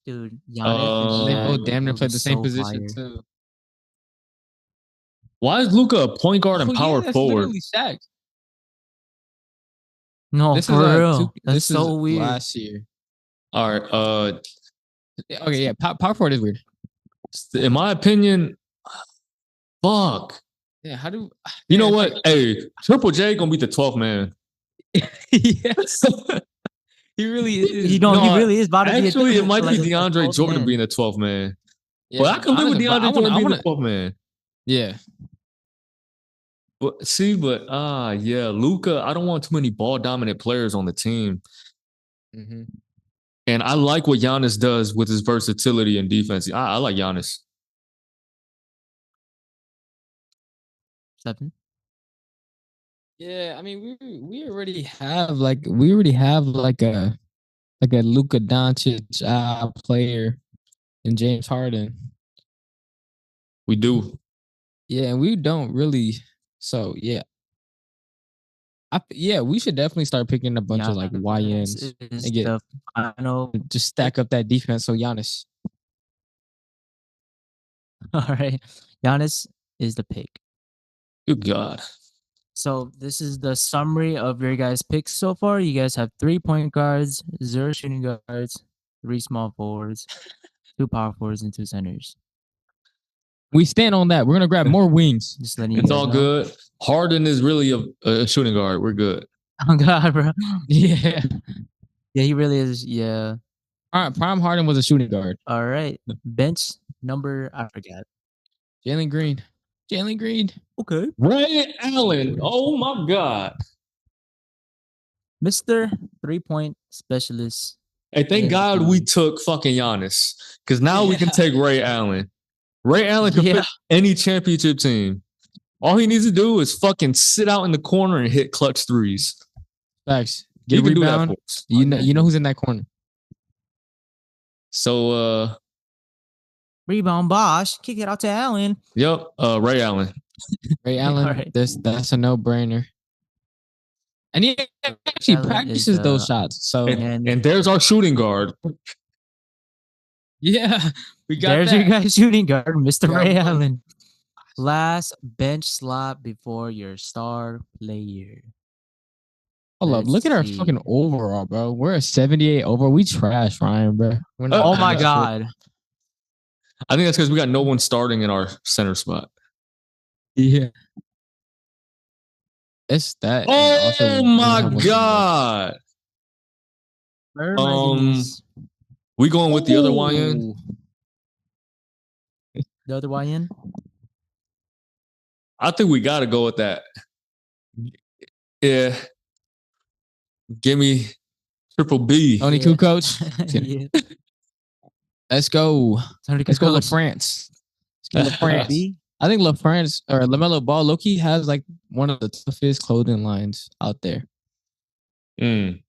C: Dude, Giannis.
B: They
A: Uh,
B: both damn near
C: It
B: played the
C: was
B: same
C: so
B: position
C: fire.
B: too.
A: Why is Luka a point guard and
B: Oh,
A: power
B: yeah, that's
A: forward?
B: literally Shaq.
C: No,
B: This
C: for
B: is
C: real. That's
B: this
C: so
B: is
C: weird.
B: last year.
A: All right.
B: Okay, yeah, power forward is weird.
A: In my opinion, fuck.
B: Yeah, how do
A: You know what? Hey, Triple J gonna be the 12th man.
B: Yes, he really is.
C: He don't.
A: No,
C: he really is about to be.
A: Actually, it might be
C: like a
A: DeAndre
C: 12th
A: Jordan
C: man.
A: being the 12th man.
B: Yeah,
A: But I can live with
B: honestly, but
A: DeAndre Jordan being
B: wanna-
A: the 12th man.
B: Yeah,
A: But yeah, Luka. I don't want too many ball dominant players on the team.
B: mm-hmm.
A: And I like what Giannis does with his versatility and defense. I like Giannis.
C: 7.
B: Yeah, I mean, we already have like a Luka Doncic player in James Harden.
A: We do.
B: Yeah, and we don't really. So yeah, we should definitely start picking a bunch of like YNs
C: Is
B: and get
C: the final.
B: just stack up that defense. So Giannis.
C: All right, Giannis is the pick.
A: Good God.
C: So this is the summary of your guys' picks so far. You guys have 3 point guards, 0 shooting guards, 3 small forwards, 2 power forwards, and 2 centers.
B: We stand on that. We're gonna grab more wings.
C: Just letting you
A: It's
C: guys
A: all
C: know.
A: good. Harden is really a shooting guard. We're good.
C: Oh God, bro.
B: Yeah.
C: Yeah, he really is. Yeah.
B: All right. Prime Harden was a shooting guard.
C: All right. Bench number, I forgot.
B: Jalen Green.
C: Okay.
A: Ray Allen. Oh my God.
C: Mr. 3-point specialist.
A: Hey, thank
C: Yeah.
A: God we took fucking Giannis. Because now we can take Ray Allen. Ray Allen can
C: Yeah.
A: fit any championship team. All he needs to do is fucking sit out in the corner and hit clutch threes.
B: Facts.
A: He
B: Get a
A: can do that
B: rebound.
A: for us.
B: You know who's in that corner.
A: So
C: Rebound Bosch. Kick it out to Allen.
A: Ray Allen.
B: Ray Allen.
C: All right.
B: That's a no brainer. And he actually
C: Allen is,
B: practices those shots. So
A: And there's our shooting guard.
B: yeah, we got
C: there's
B: that.
C: your guy shooting guard, Mr.
B: Yeah,
C: Ray
B: boy.
C: Allen. Last bench slot before your star player.
B: Hold up,
C: Let's
B: look at our
C: see.
B: fucking overall, bro. We're a 78 overall. We trash, Ryan, bro. We're not
C: Oh
B: doing
C: my
B: that shit.
C: god.
A: I think that's because we got no one starting in our center spot.
B: Yeah. It's that. and also
A: Oh
B: we don't
A: my
B: have one of them guys.
A: god.
C: My goodness.
A: We going with the other YN?
B: Ooh.
C: The other YN?
A: I think we got to go with that. Yeah. Give me Triple B.
B: Tony
C: Yeah.
B: Kukoc.
C: Yeah.
B: Let's go.
C: Tony
B: Let's go
C: Kukoc.
B: LaFrance. Let's go LaFrance.
C: B?
B: I think LaFrance or LaMelo Ball, Loki has like one of the toughest clothing lines out there.
A: Mm.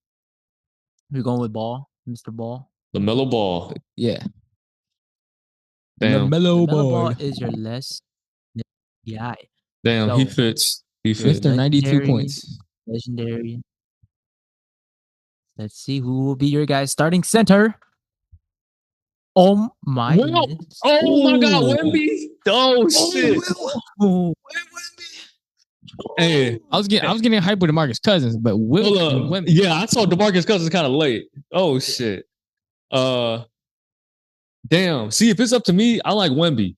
C: We're going with Ball, Mr. Ball.
A: LaMelo Ball.
B: Yeah.
A: Damn.
B: LaMelo
C: Melo Ball
B: Ball.
C: is your less guy.
A: Damn, he
C: So,
A: fits. He
C: your
A: fits.
B: Mr. 92
C: legendary-
B: points.
C: Legendary. Let's see who will be your guys starting center. Oh my
A: Will.
C: goodness.
A: Oh my god,
B: Ooh.
A: Wemby. Oh shit.
C: Oh,
A: Hey,
B: I was getting hyped with DeMarcus Cousins, but Will
A: hold
B: and
A: up.
B: Wemby.
A: Yeah, I saw DeMarcus Cousins kind of late. Oh shit. Damn. See, if it's up to me, I like Wemby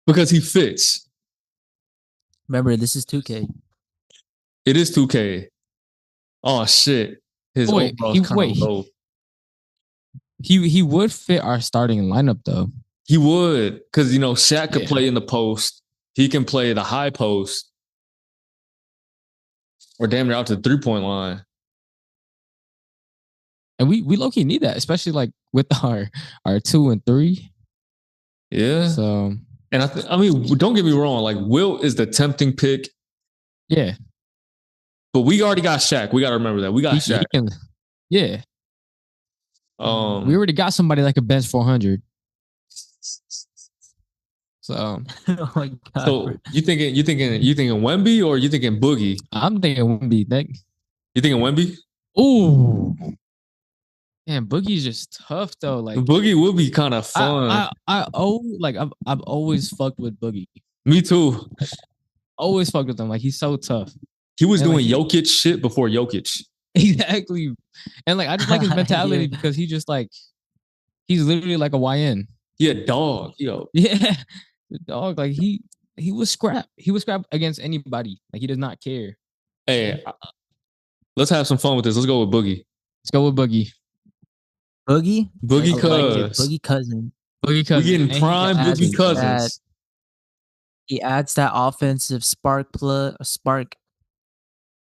A: because he fits.
C: remember, this is 2K.
A: It is 2K. Oh shit. His
B: Wait,
A: overall's kind of low.
B: He would fit our starting lineup though.
A: He would, because Shaq could
B: Yeah.
A: play in the post. He can play the high post, or damn near out to the 3-point line.
B: And we low-key need that, especially like with our 2 and 3.
A: Yeah.
B: So
A: And I mean, don't get me wrong. Like, Wilt is the tempting pick,
B: yeah.
A: but we already got Shaq. We got to remember that. We got Shaq.
B: Yeah.
A: Um,
B: We already got somebody like a bench 400. So
C: Oh my god.
A: so you thinking Wemby or you thinking Boogie?
B: I'm thinking Wemby.
A: You thinking Wemby?
B: Ooh. Man, Boogie's just tough though. Like
A: Boogie would be kind of fun.
B: I've always fucked with Boogie.
A: Me too.
B: Always fucked with him. Like he's so tough.
A: He was
B: And,
A: doing
B: like,
A: Jokic shit before Jokic.
B: Exactly. And like I just like his mentality
C: Yeah.
B: because he just like he's literally like a YN.
A: He a dog. Yo.
B: Yeah. The dog, like he was scrap. He was scrap against anybody. Like he does not care.
A: Hey, let's have some fun with this. Let's go with Boogie.
B: Let's go with Boogie.
C: Boogie?
A: Boogie
C: I like it.
A: Cuz.
C: Boogie cousin.
B: Boogie
A: We
B: Cousins.
A: getting
B: And he
A: prime
B: adds
A: Boogie
B: that-
A: Cousins.
C: He adds that offensive spark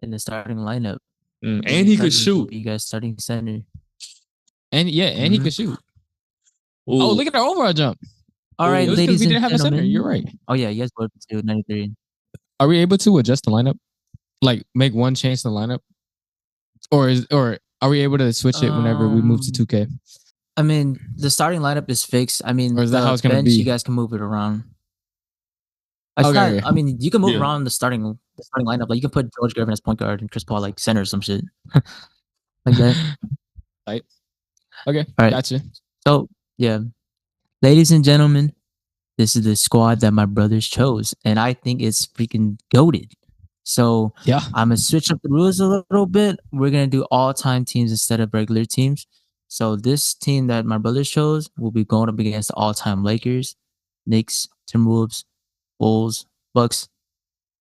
C: in the starting lineup.
A: And he could
C: Cousins will
A: shoot.
C: be you guys starting center.
B: And yeah, and he
C: Mhm.
B: could shoot.
A: Ooh.
B: Oh, look at our overall jump.
C: All right,
B: It was 'cause
C: ladies
B: we
C: and
B: didn't have a
C: gentlemen.
B: center. You're right.
C: Oh yeah, you guys voted to 93.
B: Are we able to adjust the lineup? Like make one change to the lineup? Or are we able to switch it whenever we move to 2K?
C: I mean, the starting lineup is fixed. I mean,
B: Or is that
C: the
B: how it's gonna
C: bench,
B: be?
C: you guys can move it around. It's
B: Okay.
C: not, I mean, you can move
A: Yeah.
C: around the starting lineup. Like you can put George Gervin as point guard and Chris Paul like center or some shit. Like that.
B: Right. Okay.
C: All right.
B: Gotcha.
C: So yeah, ladies and gentlemen, this is the squad that my brothers chose, and I think it's freaking goated. So
B: Yeah.
C: I'm gonna switch up the rules a little bit. We're gonna do all-time teams instead of regular teams. So this team that my brothers chose will be going up against the all-time Lakers, Knicks, Timberwolves, Bulls, Bucks,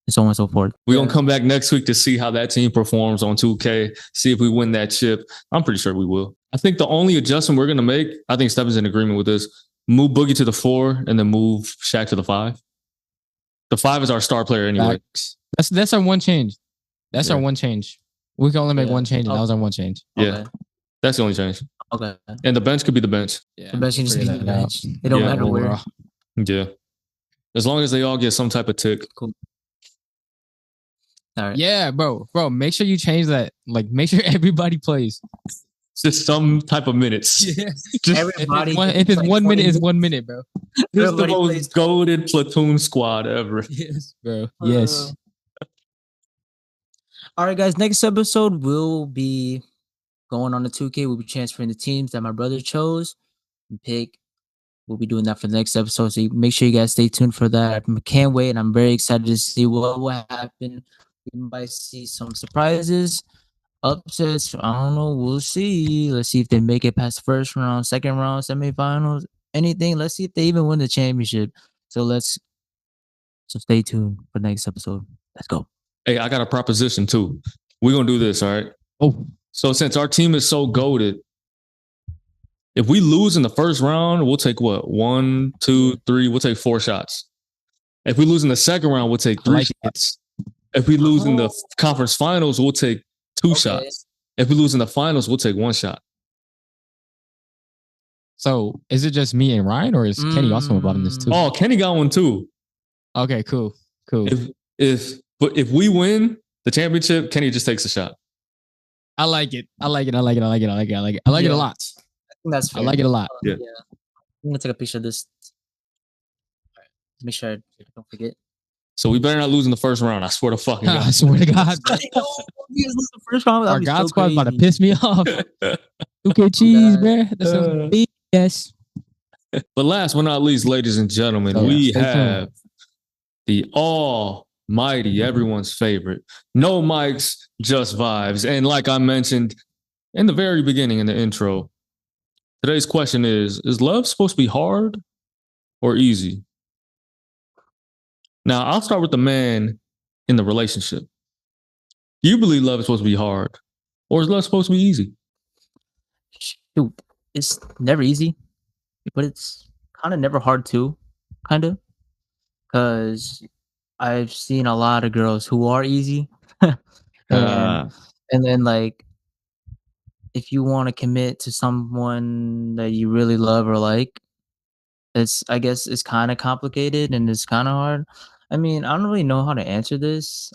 C: and so on and so forth.
A: We're going to come back next week to see how that team performs on 2K, see if we win that chip. I'm pretty sure we will. I think the only adjustment we're going to make, I think Steph is in agreement with this, move Boogie to the 4 and then move Shaq to the 5. The 5 is our star player anyway.
B: Facts. That's our one change. That's
A: Yeah.
B: our one change. We can only make
C: Yeah.
B: one change, and that was our one change.
A: Yeah.
C: Okay.
A: That's the only change.
C: Okay.
A: And the bench could be the bench.
B: Yeah.
C: The bench can just be
B: Figure
C: the
B: that out.
C: bench. It don't
A: Yeah.
C: matter where.
B: Overall.
A: Yeah. As long as they all get some type of tick.
C: All right.
B: Yeah, bro. Make sure you change that. Like, make sure everybody plays.
A: Just some type of minutes.
B: Yeah.
A: Just,
C: Everybody.
B: If it's
C: like
B: 1 minute,
C: 20
B: it's 1 minute, bro.
A: this is the
C: everybody
A: most
C: plays-
A: goated platoon squad ever.
B: Yes, bro. Yes.
C: All right, guys. Next episode will be going on the 2K. We'll be transferring the teams that my brother chose and pick. We'll be doing that for the next episode. So make sure you guys stay tuned for that. I can't wait, and I'm very excited to see what will happen. We might see some surprises, upsets. I don't know. We'll see. Let's see if they make it past the first round, second round, semifinals, anything. Let's see if they even win the championship. So stay tuned for the next episode. Let's go.
A: Hey, I got a proposition too. We're gonna do this, all right?
B: Oh,
A: So since our team is so goated, if we lose in the first round, we'll take what? 1, 2, 3. We'll take 4 shots. If we lose in the second round, we'll take 3 shots. If we lose in the conference finals, we'll take 2 shots. If we lose in the finals, we'll take 1 shot.
B: so is it just me and Ryan, or is Kenny also involved in this too?
A: Oh, Kenny got one too.
B: Okay, cool.
A: If we win the championship, Kenny just takes a shot.
B: I like it. I like it a lot.
C: I think that's fair.
B: I like it a lot.
A: Yeah.
C: I'm gonna take a picture of this. All right. Make sure I don't forget.
A: So we better not lose in the first round. I swear to fucking God.
B: I swear to God.
C: First round,
B: Our God squad's about to piss me off. 2K cheese, man. That's a big yes.
A: But last but not least, ladies and gentlemen, we have the almighty, everyone's favorite, no mics, just vibes. And like I mentioned in the very beginning in the intro, today's question is love supposed to be hard or easy? Now, I'll start with the man in the relationship. Do you believe love is supposed to be hard, or is love supposed to be easy?
C: Shoot, it's never easy, but it's kind of never hard too, kind of, because I've seen a lot of girls who are easy, and then like, if you want to commit to someone that you really love or like, I guess it's kind of complicated and it's kind of hard. I mean, I don't really know how to answer this.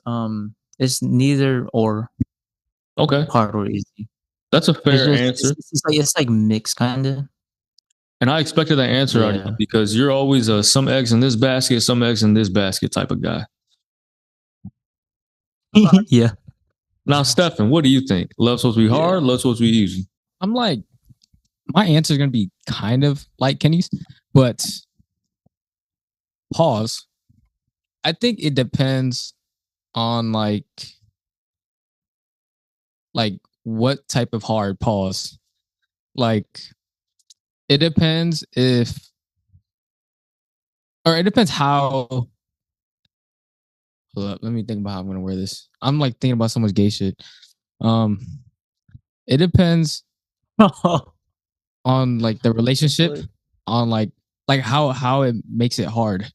C: It's neither or
A: Okay,
C: hard or easy.
A: that's a fair answer.
C: It's like mixed kind of.
A: And I expected that answer out of you because you're always a some eggs in this basket, some eggs in this basket type of guy.
C: Yeah.
A: Now, Stefan, what do you think? Love supposed to be hard? Love supposed to be easy?
B: I'm like, my answer is going to be kind of like Kenny's, but pause. I think it depends on like what type of hard pause. Like, it depends it depends how. Hold up, let me think about how I'm going to wear this. I'm like thinking about so much gay shit. It depends on like the relationship, on like how it makes it hard.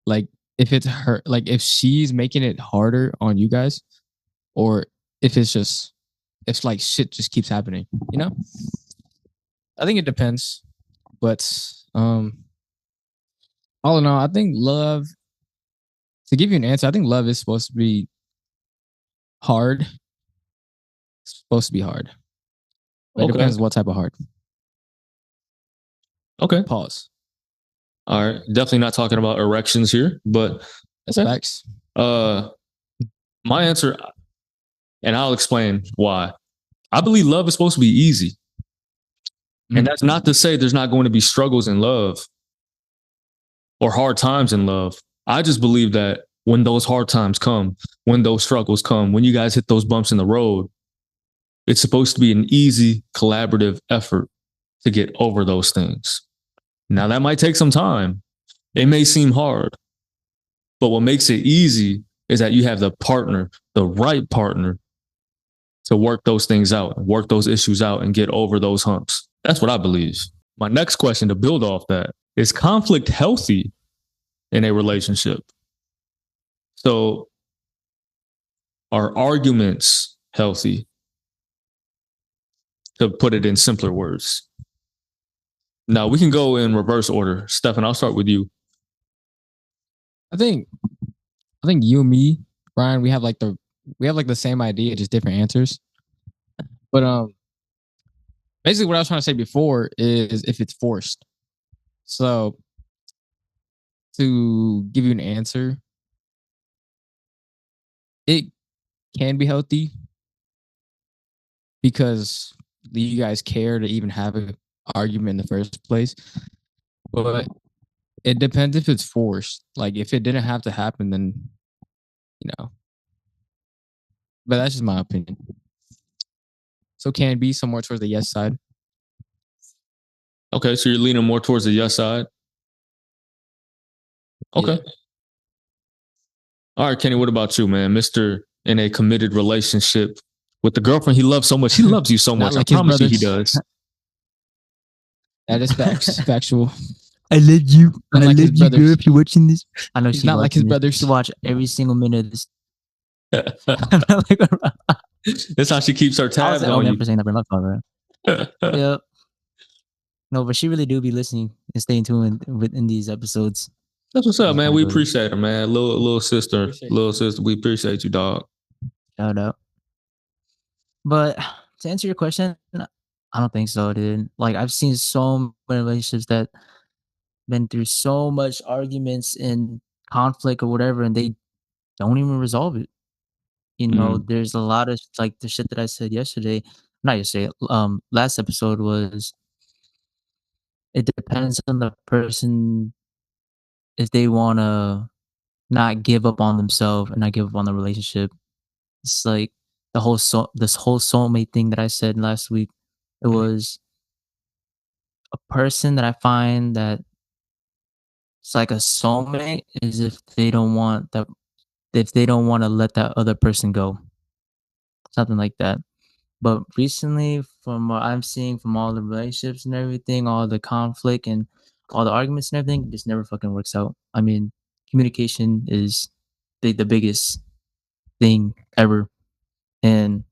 B: Like if it's her, like if she's making it harder on you guys, or if like shit just keeps happening, you know? I think it depends. But all in all, I think love, to give you an answer, I think love is supposed to be hard. It's supposed to be hard. But it depends what type of hard.
A: Okay.
B: Pause.
A: All right. Definitely not talking about erections here, but
B: that's facts.
A: My answer, and I'll explain why. I believe love is supposed to be easy. And that's not to say there's not going to be struggles in love or hard times in love. I just believe that when those hard times come, when those struggles come, when you guys hit those bumps in the road, it's supposed to be an easy, collaborative effort to get over those things. Now, that might take some time. It may seem hard. But what makes it easy is that you have the partner, the right partner, to work those things out, work those issues out, and get over those humps. That's what I believe. My next question to build off that is conflict healthy in a relationship? So are arguments healthy? To put it in simpler words. Now we can go in reverse order. Stefan, I'll start with you.
B: I think you and me, Brian, we have like the same idea, just different answers. But basically what I was trying to say before is if it's forced. So to give you an answer, it can be healthy because you guys care to even have an argument in the first place. But it depends if it's forced. Like if it didn't have to happen, then But that's just my opinion. So can it be somewhere towards the yes side?
A: Okay, so you're leaning more towards the yes side. Okay.
B: Yeah.
A: All right, Kenny, what about you, man? Mr. in a committed relationship with the girlfriend he loves so much. He loves you so
B: Not
A: much.
B: like
A: I
B: his
A: promise you he
B: brothers.
A: does.
B: That is factual.
C: I love you. I
B: Unlike his
C: love you, girl.
B: brothers.
C: If you're watching this, I know
B: He's
C: she's
B: not like his
C: watching this.
B: brothers.
C: She watch every single minute of this.
A: That's how she keeps her
C: I was
A: tabs
C: the
A: on
C: only
A: you.
C: ever saying that, bro. My fault, bro. Yep. No, but she really do be listening and staying tuned in these episodes.
A: That's what's up, man. We
C: Brother.
A: appreciate her, man. Little sister.
B: Appreciate
A: Little sister. We appreciate you, dog.
C: Shout out. But to answer your question, I don't think so, dude. Like I've seen so many relationships that been through so much arguments and conflict or whatever, and they don't even resolve it. There's a lot of like the shit that I said yesterday. Not yesterday. Last episode was. It depends on the person if they want to not give up on themselves and not give up on the relationship. It's like this whole soulmate thing that I said last week. It was a person that I find that it's like a soulmate is if they don't want to let that other person go. Something like that. But recently, from what I'm seeing from all the relationships and everything, all the conflict and all the arguments and everything, this never fucking works out. I mean, communication is the biggest thing ever. And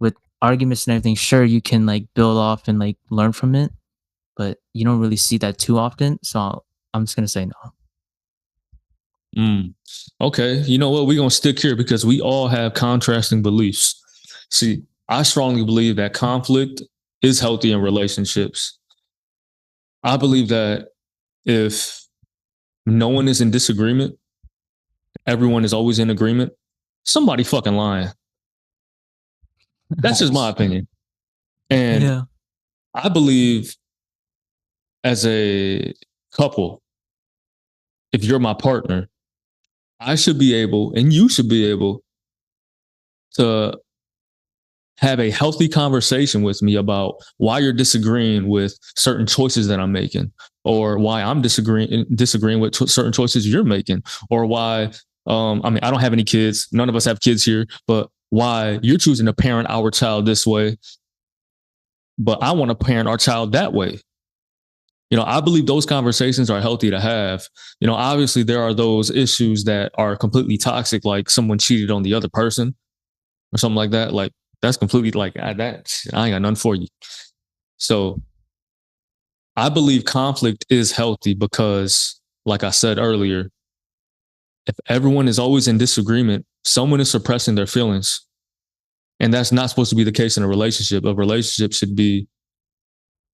C: with arguments and everything, sure, you can like build off and like learn from it, but you don't really see that too often. So I'm just going to say no.
A: Okay, you know what? We're going to stick here because we all have contrasting beliefs. See, I strongly believe that conflict is healthy in relationships. I believe that if no one is in disagreement, everyone is always in agreement, somebody fucking lying. That's just my opinion. And
C: Yeah.
A: I believe as a couple, if you're my partner, I should be able, and you should be able to have a healthy conversation with me about why you're disagreeing with certain choices that I'm making, or why I'm disagreeing with certain choices you're making, or why, I don't have any kids. None of us have kids here, but why you're choosing to parent our child this way, but I want to parent our child that way. I believe those conversations are healthy to have. Obviously there are those issues that are completely toxic, like someone cheated on the other person or something like that. Like that's completely like that. I ain't got nothing for you. So I believe conflict is healthy because, like I said earlier, if everyone is always in disagreement, someone is suppressing their feelings. And that's not supposed to be the case in a relationship. A relationship should be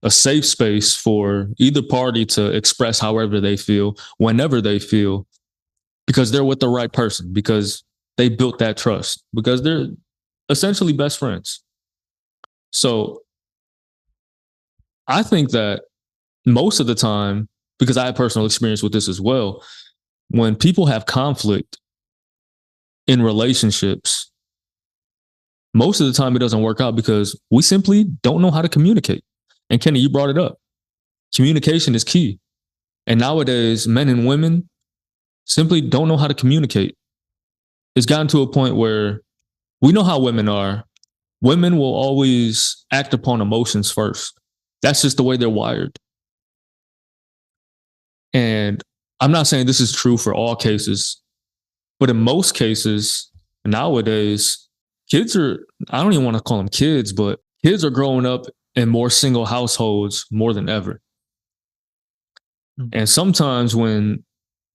A: a safe space for either party to express however they feel, whenever they feel, because they're with the right person, because they built that trust, because they're essentially best friends. So I think that most of the time, because I have personal experience with this as well, when people have conflict in relationships, most of the time it doesn't work out because we simply don't know how to communicate. And Kenny, you brought it up. Communication is key. And nowadays, men and women simply don't know how to communicate. It's gotten to a point where we know how women are. Women will always act upon emotions first. That's just the way they're wired. And I'm not saying this is true for all cases, but in most cases nowadays, kids are, I don't even want to call them kids, but kids are growing up in more single households more than ever. And sometimes when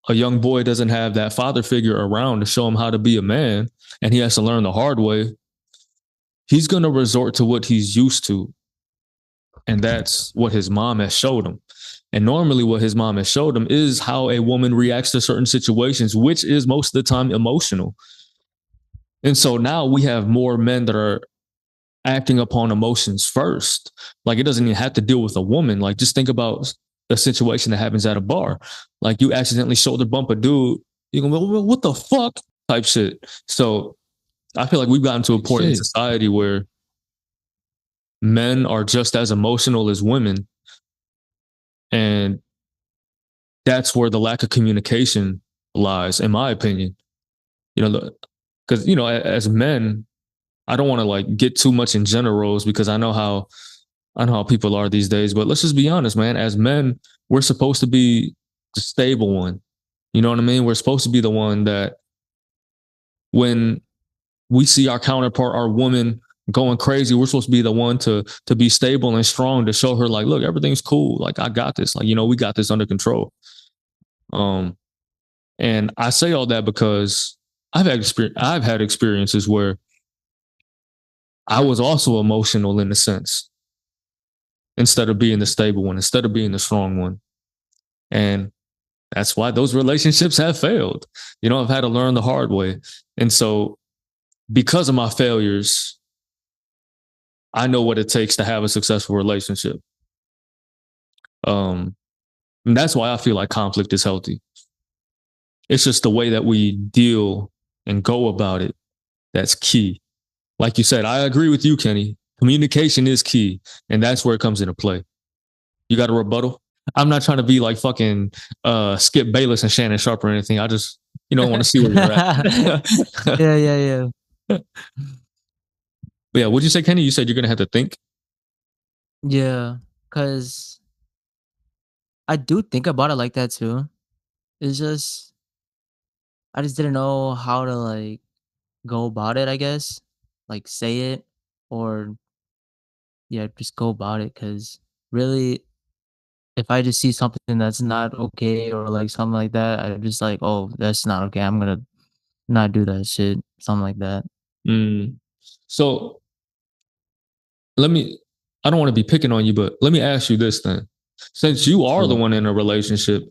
A: a young boy doesn't have that father figure around to show him how to be a man, and he has to learn the hard way, he's going to resort to what he's used to. And that's what his mom has showed him. And normally what his mom has showed him is how a woman reacts to certain situations, which is most of the time emotional. And so now we have more men that are acting upon emotions first. Like it doesn't even have to deal with a woman. Like just think about a situation that happens at a bar. Like you accidentally shoulder bump a dude, you go, well, what the fuck type shit. So I feel like we've gotten to a point in society where men are just as emotional as women. And that's where the lack of communication lies, in my opinion. You know, because, you know, as men, I don't want to like get too much in gender roles because I know how people are these days, but let's just be honest, man. As men, we're supposed to be the stable one. You know what I mean? We're supposed to be the one that when we see our counterpart, our woman going crazy, we're supposed to be the one to be stable and strong to show her like, look, everything's cool. Like I got this. Like, you know, we got this under control. And I say all that because I've had experiences where I was also emotional in a sense, instead of being the stable one, instead of being the strong one. And that's why those relationships have failed. You know, I've had to learn the hard way. And so because of my failures, I know what it takes to have a successful relationship. And that's why I feel like conflict is healthy. It's just the way that we deal and go about it that's key. Like you said, I agree with you, Kenny. Communication is key, and that's where it comes into play. You got a rebuttal? I'm not trying to be like fucking Skip Bayless and Shannon Sharp or anything. I just, you know, want to see where you're at.
C: Yeah.
A: But yeah, what'd you say, Kenny? You said you're gonna have to think.
C: Yeah, because I do think about it like that too. It's just I just didn't know how to like go about it, I guess. Like say it or yeah, just go about it because really if I just see something that's not okay or like something like that, I'm just like, oh, that's not okay. I'm gonna not do that shit. Something like that.
A: Mm. So let me. I don't want to be picking on you, but let me ask you this then. Since you are the
C: Sure.
A: one in a relationship,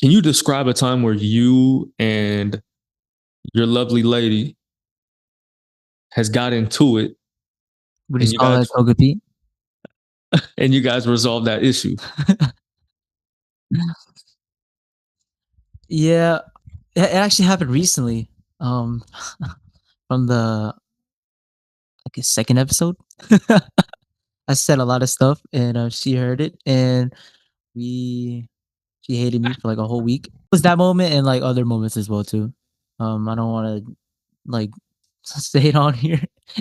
A: can you describe a time where you and your lovely lady has got into it
C: What do you
A: and you
C: call
A: guys
C: that, Toga Pete?
A: resolved that issue?
C: Yeah, it actually happened recently. Um, from the like a second episode. I said a lot of stuff, and she heard it, and we she hated me for like a whole week. It was that moment and like other moments as well too. I don't want to like say it on here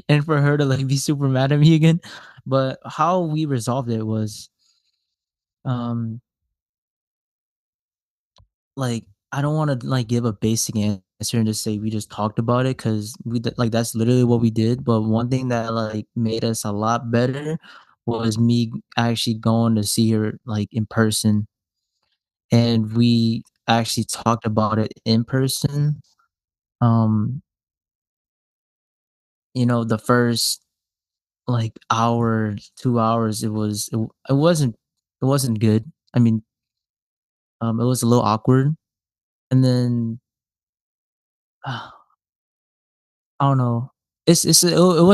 C: and for her to like be super mad at me again. But how we resolved it was, um, like I don't want to like give a basic answer and just say we just talked about it because like that's literally what we did. But one thing that like made us a lot better was me actually going to see her like in person, and we actually talked about it in person. Um, the first like hour, 2 hours, it wasn't good. I mean, it was a little awkward, and then I don't know. It was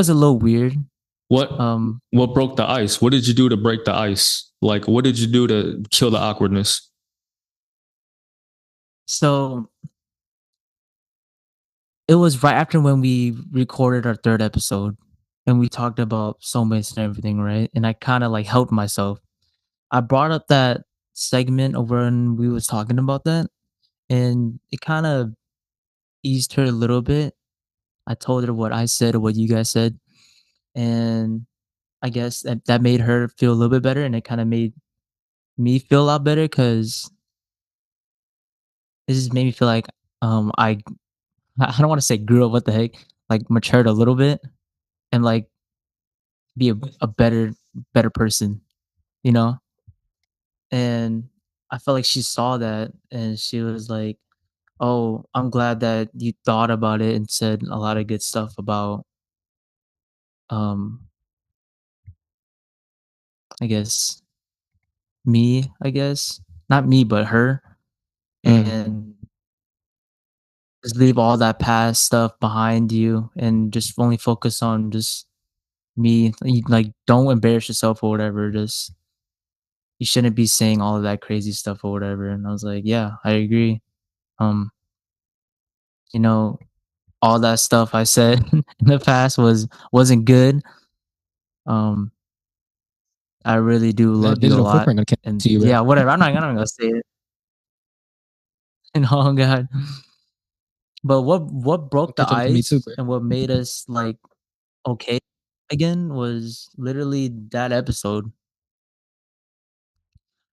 C: a little weird.
A: What
C: Um,
A: what broke the ice? What did you do to break the ice? Like, what did you do to kill the awkwardness?
C: so it was right after when we recorded our third episode and we talked about soulmates and everything, right? And I kind of like helped myself. I brought up that segment of when we was talking about that, and it kind of eased her a little bit. I told her what I said or what you guys said, and I guess that made her feel a little bit better, and it kind of made me feel a lot better because it just made me feel like I I don't want to say grew up. What the heck? Like matured a little bit and like be a better person, you know. And I felt like she saw that, and she was like, "Oh, I'm glad that you thought about it and said a lot of good stuff about um I guess I guess not me but her."
A: Mm.
C: And just leave all that past stuff behind you and just only focus on just me. Like, don't embarrass yourself or whatever. Just you shouldn't be saying all of that crazy stuff or whatever. And I was like, yeah, I agree. Um, you know, all that stuff I said in the past wasn't good. I really do
B: That
C: love you a
B: digital
C: lot.
B: footprint gonna catch
C: And
B: you, bro.
C: yeah, whatever. I'm not gonna say it. Oh God. But what broke the
B: Catch up to me
C: ice
B: too, bro.
C: and what made us like okay again was literally that episode.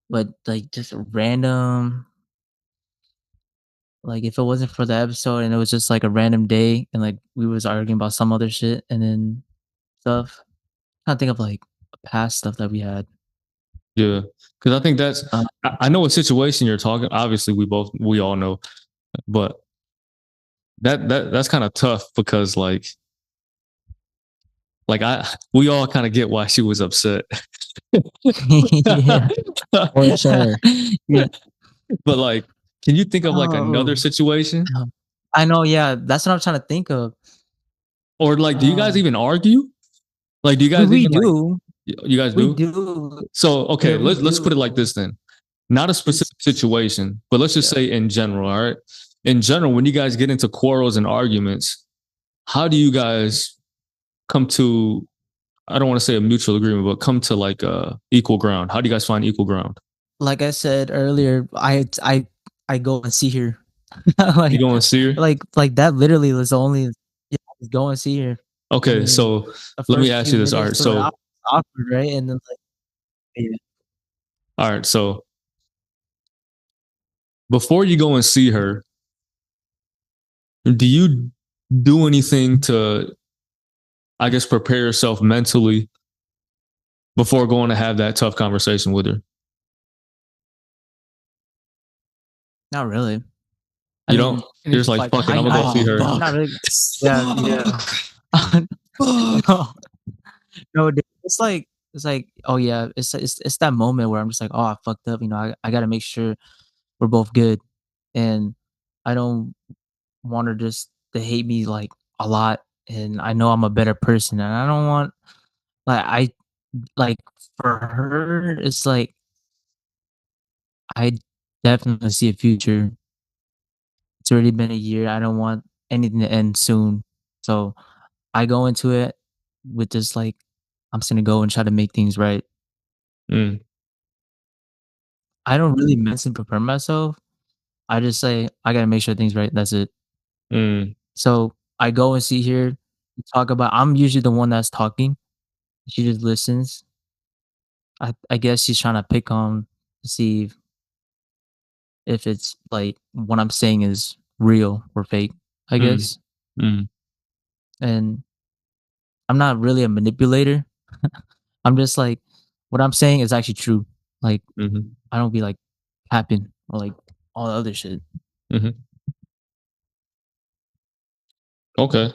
C: But like just random, like if it wasn't for the episode and it was just like a random day and like we was arguing about some other shit and then stuff. I think of like past stuff that we had.
A: Yeah, because I think that's.
C: Uh,
A: I know what situation you're talking. Obviously, we all know, but that's kind of tough because we all kind of get why she was upset.
C: yeah.
B: For sure.
C: Yeah.
A: But like, can you think of like another
C: Oh,
A: situation?
C: I know. Yeah, that's what I'm trying to think of.
A: Or like, do you guys even argue? Like, do you guys
C: We
A: even like?
C: do.
A: You guys
C: We
A: do?
C: do.
A: So
C: Yeah,
A: okay,
C: we
A: let's put it like
C: do.
A: this then. Not a specific situation, but let's just
C: Yeah.
A: say in general. All right. In general, when you guys get into quarrels and arguments, how do you guys come to? I don't want to say a mutual agreement, but come to like equal ground. How do you guys find equal ground?
C: Like I said earlier, I go and see her.
A: You
C: like
A: go and see her.
C: like that literally was the only yeah, just go and see her. I
A: Okay,
C: mean,
A: so
C: the
A: let me
C: first
A: ask
C: few
A: you this. All right,
C: minutes were
A: so
C: awkward, right? And then like yeah.
A: all right, so before you go and see her, do you do anything to, I guess, prepare yourself mentally before going to have that tough conversation with her?
C: Not really.
A: You don't. You're just like, fuck it, I'm gonna go see her.
C: Not really. Yeah, yeah. no, no, dude, it's like, oh yeah, it's that moment where I'm just like, oh, I fucked up. I got to make sure we're both good, and I don't want her just to hate me like a lot. And I know I'm a better person, and I don't want I like for her. It's like I definitely see a future. It's already been a year. I don't want anything to end soon, so I go into it with just like I'm just gonna go and try to make things right.
A: Mm,
C: I don't really mentally prepare myself. I just say I gotta make sure things right. That's it.
A: mm,
C: So I go and see her, we talk about. I'm usually the one that's talking. She just listens. I guess she's trying to pick on to see if it's like what I'm saying is real or fake. I
A: mm,
C: guess,
A: mm,
C: and I'm not really a manipulator. I'm just like what I'm saying is actually true. Like
A: mm-hmm,
C: I don't be like capping or like all the other shit.
A: mm-hmm. Okay,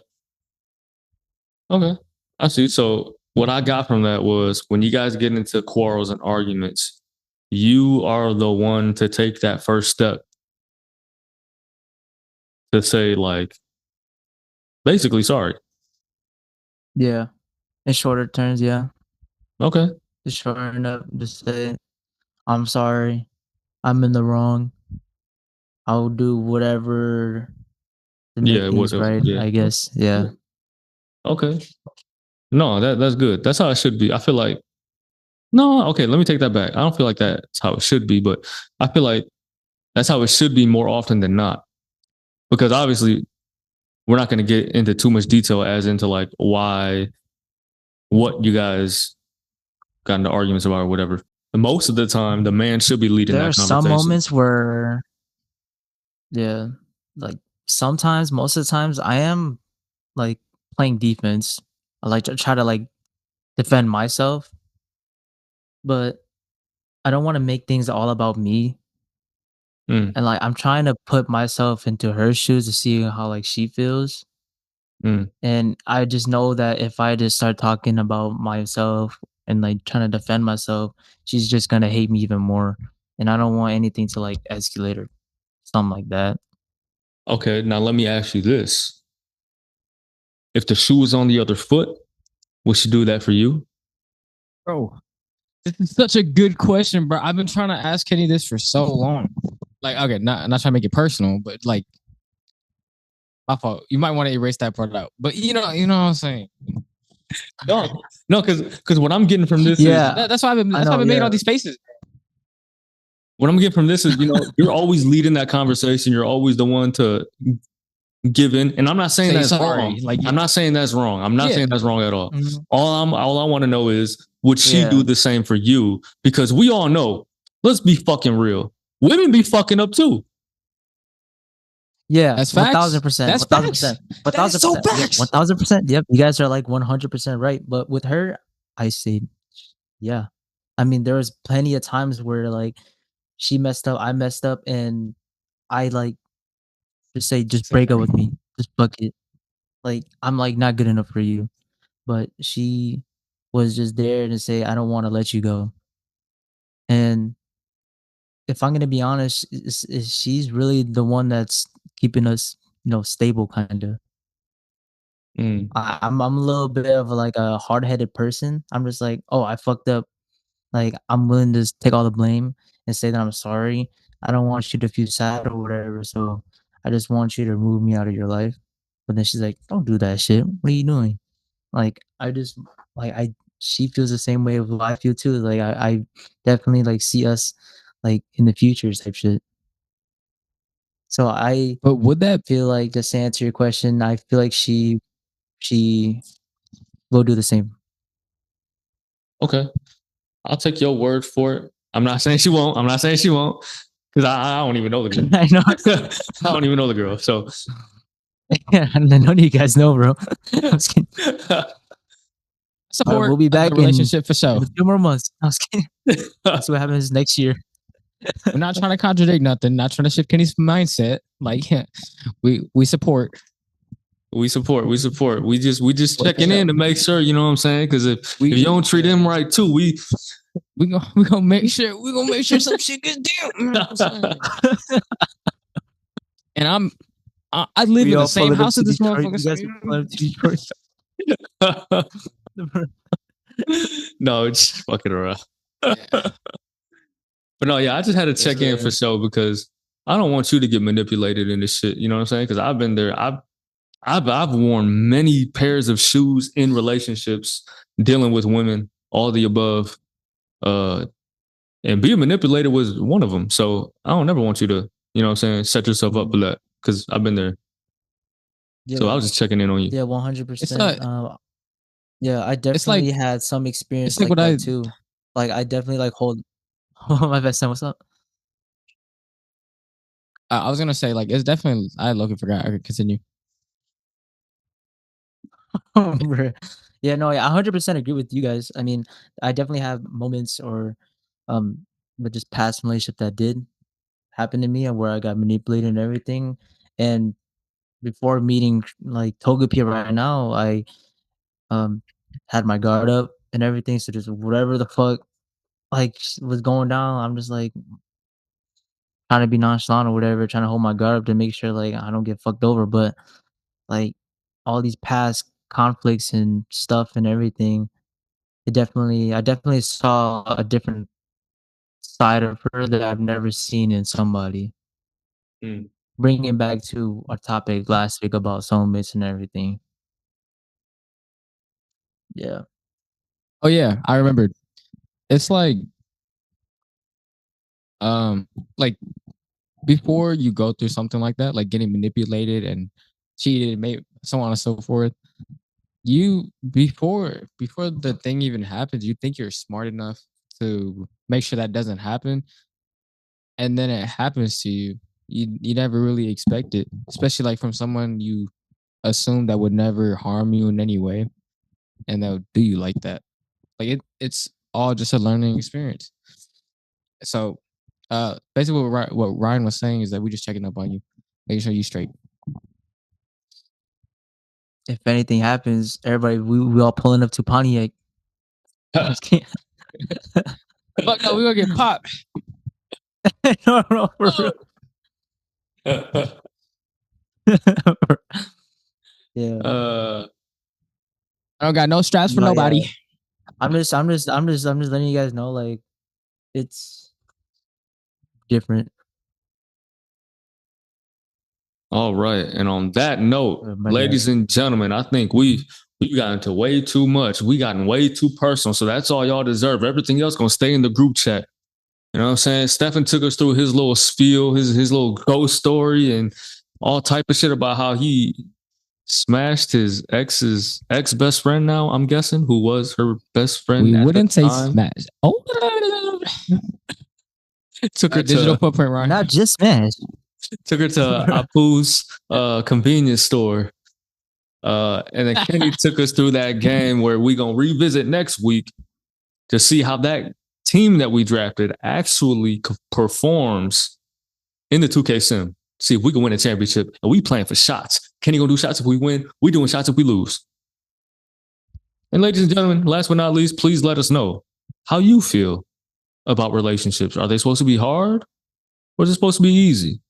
A: okay, I see. So what I got from that was when you guys get into quarrels and arguments, you are the one to take that first step to say like, basically, sorry.
C: Yeah, in shorter terms, yeah.
A: Okay.
C: Just short enough to say I'm sorry. I'm in the wrong. I'll do whatever to
A: Yeah,
C: make
A: it was.
C: things right,
A: Yeah.
C: I guess. Yeah.
A: Okay. No, that's good. That's how it should be. I feel like no. Okay, let me take that back. I don't feel like that's how it should be, but I feel like that's how it should be more often than not. Because obviously, we're not going to get into too much detail as into like why, what you guys got into arguments about or whatever. And most of the time, the man should be leading
C: There are
A: that
C: some
A: conversation.
C: moments where yeah, like sometimes, most of the times I am like playing defense. I like to try to like defend myself, but I don't want to make things all about me.
A: Mm,
C: And like I'm trying to put myself into her shoes to see how like she feels.
A: mm.
C: And I just know that if I just start talking about myself and like trying to defend myself, she's just gonna hate me even more. And I don't want anything to like escalate or something like that.
A: Okay, now let me ask you this. If the shoe was on the other foot, would she do that for you?
B: Bro, this is such a good question, bro. I've been trying to ask Kenny this for so long. Like, okay, not trying to make it personal, but like, my fault. You might want to erase that part out. But you know what I'm saying.
A: No, because what I'm getting from this is
B: That's why I've been making all these faces.
A: what I'm getting from this is, you're always leading that conversation. You're always the one to give in. And I'm not saying that's wrong.
B: Like,
A: I'm not saying that's wrong. I'm not saying that's wrong at all.
C: Mhm.
A: All I want to know is, would she
C: Yeah.
A: do the same for you? Because we all know, let's be fucking real. Women be fucking up too.
C: Yeah,
B: That's facts.
C: 1,000%.
B: That's
C: 1,000%.
B: That is so facts.
C: 1,000%. Yep, you guys are like 100% right. But with her, I say, yeah. I mean, there was plenty of times where like she messed up, I messed up, and I like just say, just break up with me, just fuck it. Like I'm like not good enough for you. But she was just there to say, I don't want to let you go. And if I'm gonna be honest, she's really the one that's keeping us, stable, kind of.
A: Mm.
C: I'm a little bit of like a hard headed person. I'm just like, oh, I fucked up. Like I'm willing to take all the blame and say that I'm sorry. I don't want you to feel sad or whatever. So I just want you to remove me out of your life. But then she's like, don't do that shit. What are you doing? Like I just like I she feels the same way of what I feel too. Like I definitely like see us like in the future type shit. So I
B: But would that
C: feel like, just to answer your question, I feel like she will do the same.
A: Okay. I'll take your word for it. I'm not saying she won't. Because I don't even know the girl.
C: I know.
A: I don't even know the girl. So
C: Yeah, none of you guys know, bro. I'm just kidding.
B: support
C: We'll be back
B: the relationship for sure.
C: in a few more months. I'm just kidding. That's what happens next year.
B: We're not trying to contradict nothing. Not trying to shift Kenny's mindset. Like, we support.
A: we support. We just checking in to make sure, you know what I'm saying? Because if you don't treat him right too, we
B: gonna make sure some shit gets down. You know what I'm saying? And I live in the same house as this motherfucker.
C: You guys are pulling up to Detroit.
A: No, it's fucking around. But no, yeah, I just had to check in for sure because I don't want you to get manipulated in this shit. You know what I'm saying? Because I've been there. I've worn many pairs of shoes in relationships, dealing with women, all the above. And being manipulated was one of them. So I don't ever want you to, you know what I'm saying, set yourself up for that because I've been there.
C: Yeah,
A: so I was just checking in on you.
C: Yeah, 100%. Yeah, I definitely had some experience like that too. Like I definitely like hold my best friend. What's up?
B: I was gonna say, like, it's definitely. I looking forgot. I could continue.
C: Yeah, no, I 100% agree with you guys. I mean, I definitely have moments or with just past relationship that did happen to me and where I got manipulated and everything. And before meeting like Togepi right now, I um had my guard up and everything. So just whatever the fuck like was going down, I'm just like trying to be nonchalant or whatever, trying to hold my guard up to make sure like I don't get fucked over. But like all these past conflicts and stuff and everything, I definitely saw a different side of her that I've never seen in somebody.
A: Mm.
C: Bringing back to our topic last week about soulmates and everything. Yeah.
B: Oh yeah, I remembered. It's like before you go through something like that, like getting manipulated and cheated, maybe so on and so forth. You before the thing even happens, you think you're smart enough to make sure that doesn't happen, and then it happens to you. You never really expect it, especially like from someone you assume that would never harm you in any way, and they'll do you like that. Like it's all just a learning experience. So, basically, what Ryan was saying is that we just checking up on you, making sure you straight.
C: If anything happens, everybody we all pulling up to Pontiac.
B: Fuck no, we gonna get popped.
C: No, for real. Yeah.
B: I don't got no straps for
C: But
B: nobody.
C: yeah. I'm just letting you guys know, like, it's different.
A: All right. And on that note,
C: My
A: ladies and gentlemen, I think we got into way too much. We gotten way too personal. So that's all y'all deserve. Everything else gonna stay in the group chat. You know what I'm saying? Stefan took us through his little spiel, his little ghost story, and all type of shit about how he smashed his ex's ex best friend. Now I'm guessing, who was her best friend.
B: We
A: at
B: wouldn't
A: the
B: say
A: time.
B: smash. Oh,
A: Took her
B: digital
A: to
B: footprint, right?
C: Not just smash.
A: took her to Apu's convenience store. And then Kenny took us through that game where we gonna revisit next week to see how that team that we drafted actually performs in the 2K sim. See if we can win a championship. And we playing for shots. Kenny gonna do shots if we win. We doing shots if we lose. And ladies and gentlemen, last but not least, please let us know how you feel about relationships. Are they supposed to be hard or is it supposed to be easy?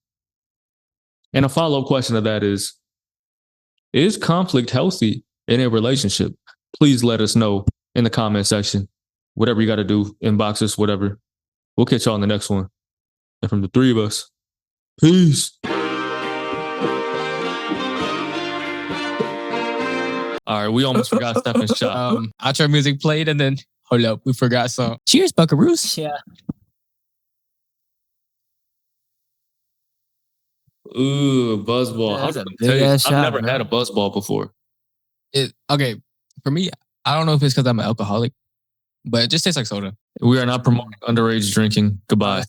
A: And a follow-up question to that is conflict healthy in a relationship? Please let us know in the comment section. Whatever you got to do, inbox us, whatever. We'll catch y'all on the next one. And from the three of us, peace. All right, we almost forgot Stefan's shot.
B: Outro music played and then, hold up, we forgot some. Cheers, buckaroos.
C: Yeah.
A: Ooh, buzzball.
C: Yeah, that's
A: I'm
C: a
A: gonna tell you,
C: big-ass
A: I've
C: shot,
A: never
C: bro.
A: had a buzzball before.
B: Okay, for me, I don't know if it's because I'm an alcoholic, but it just tastes like soda.
A: We are not promoting underage drinking. Goodbye.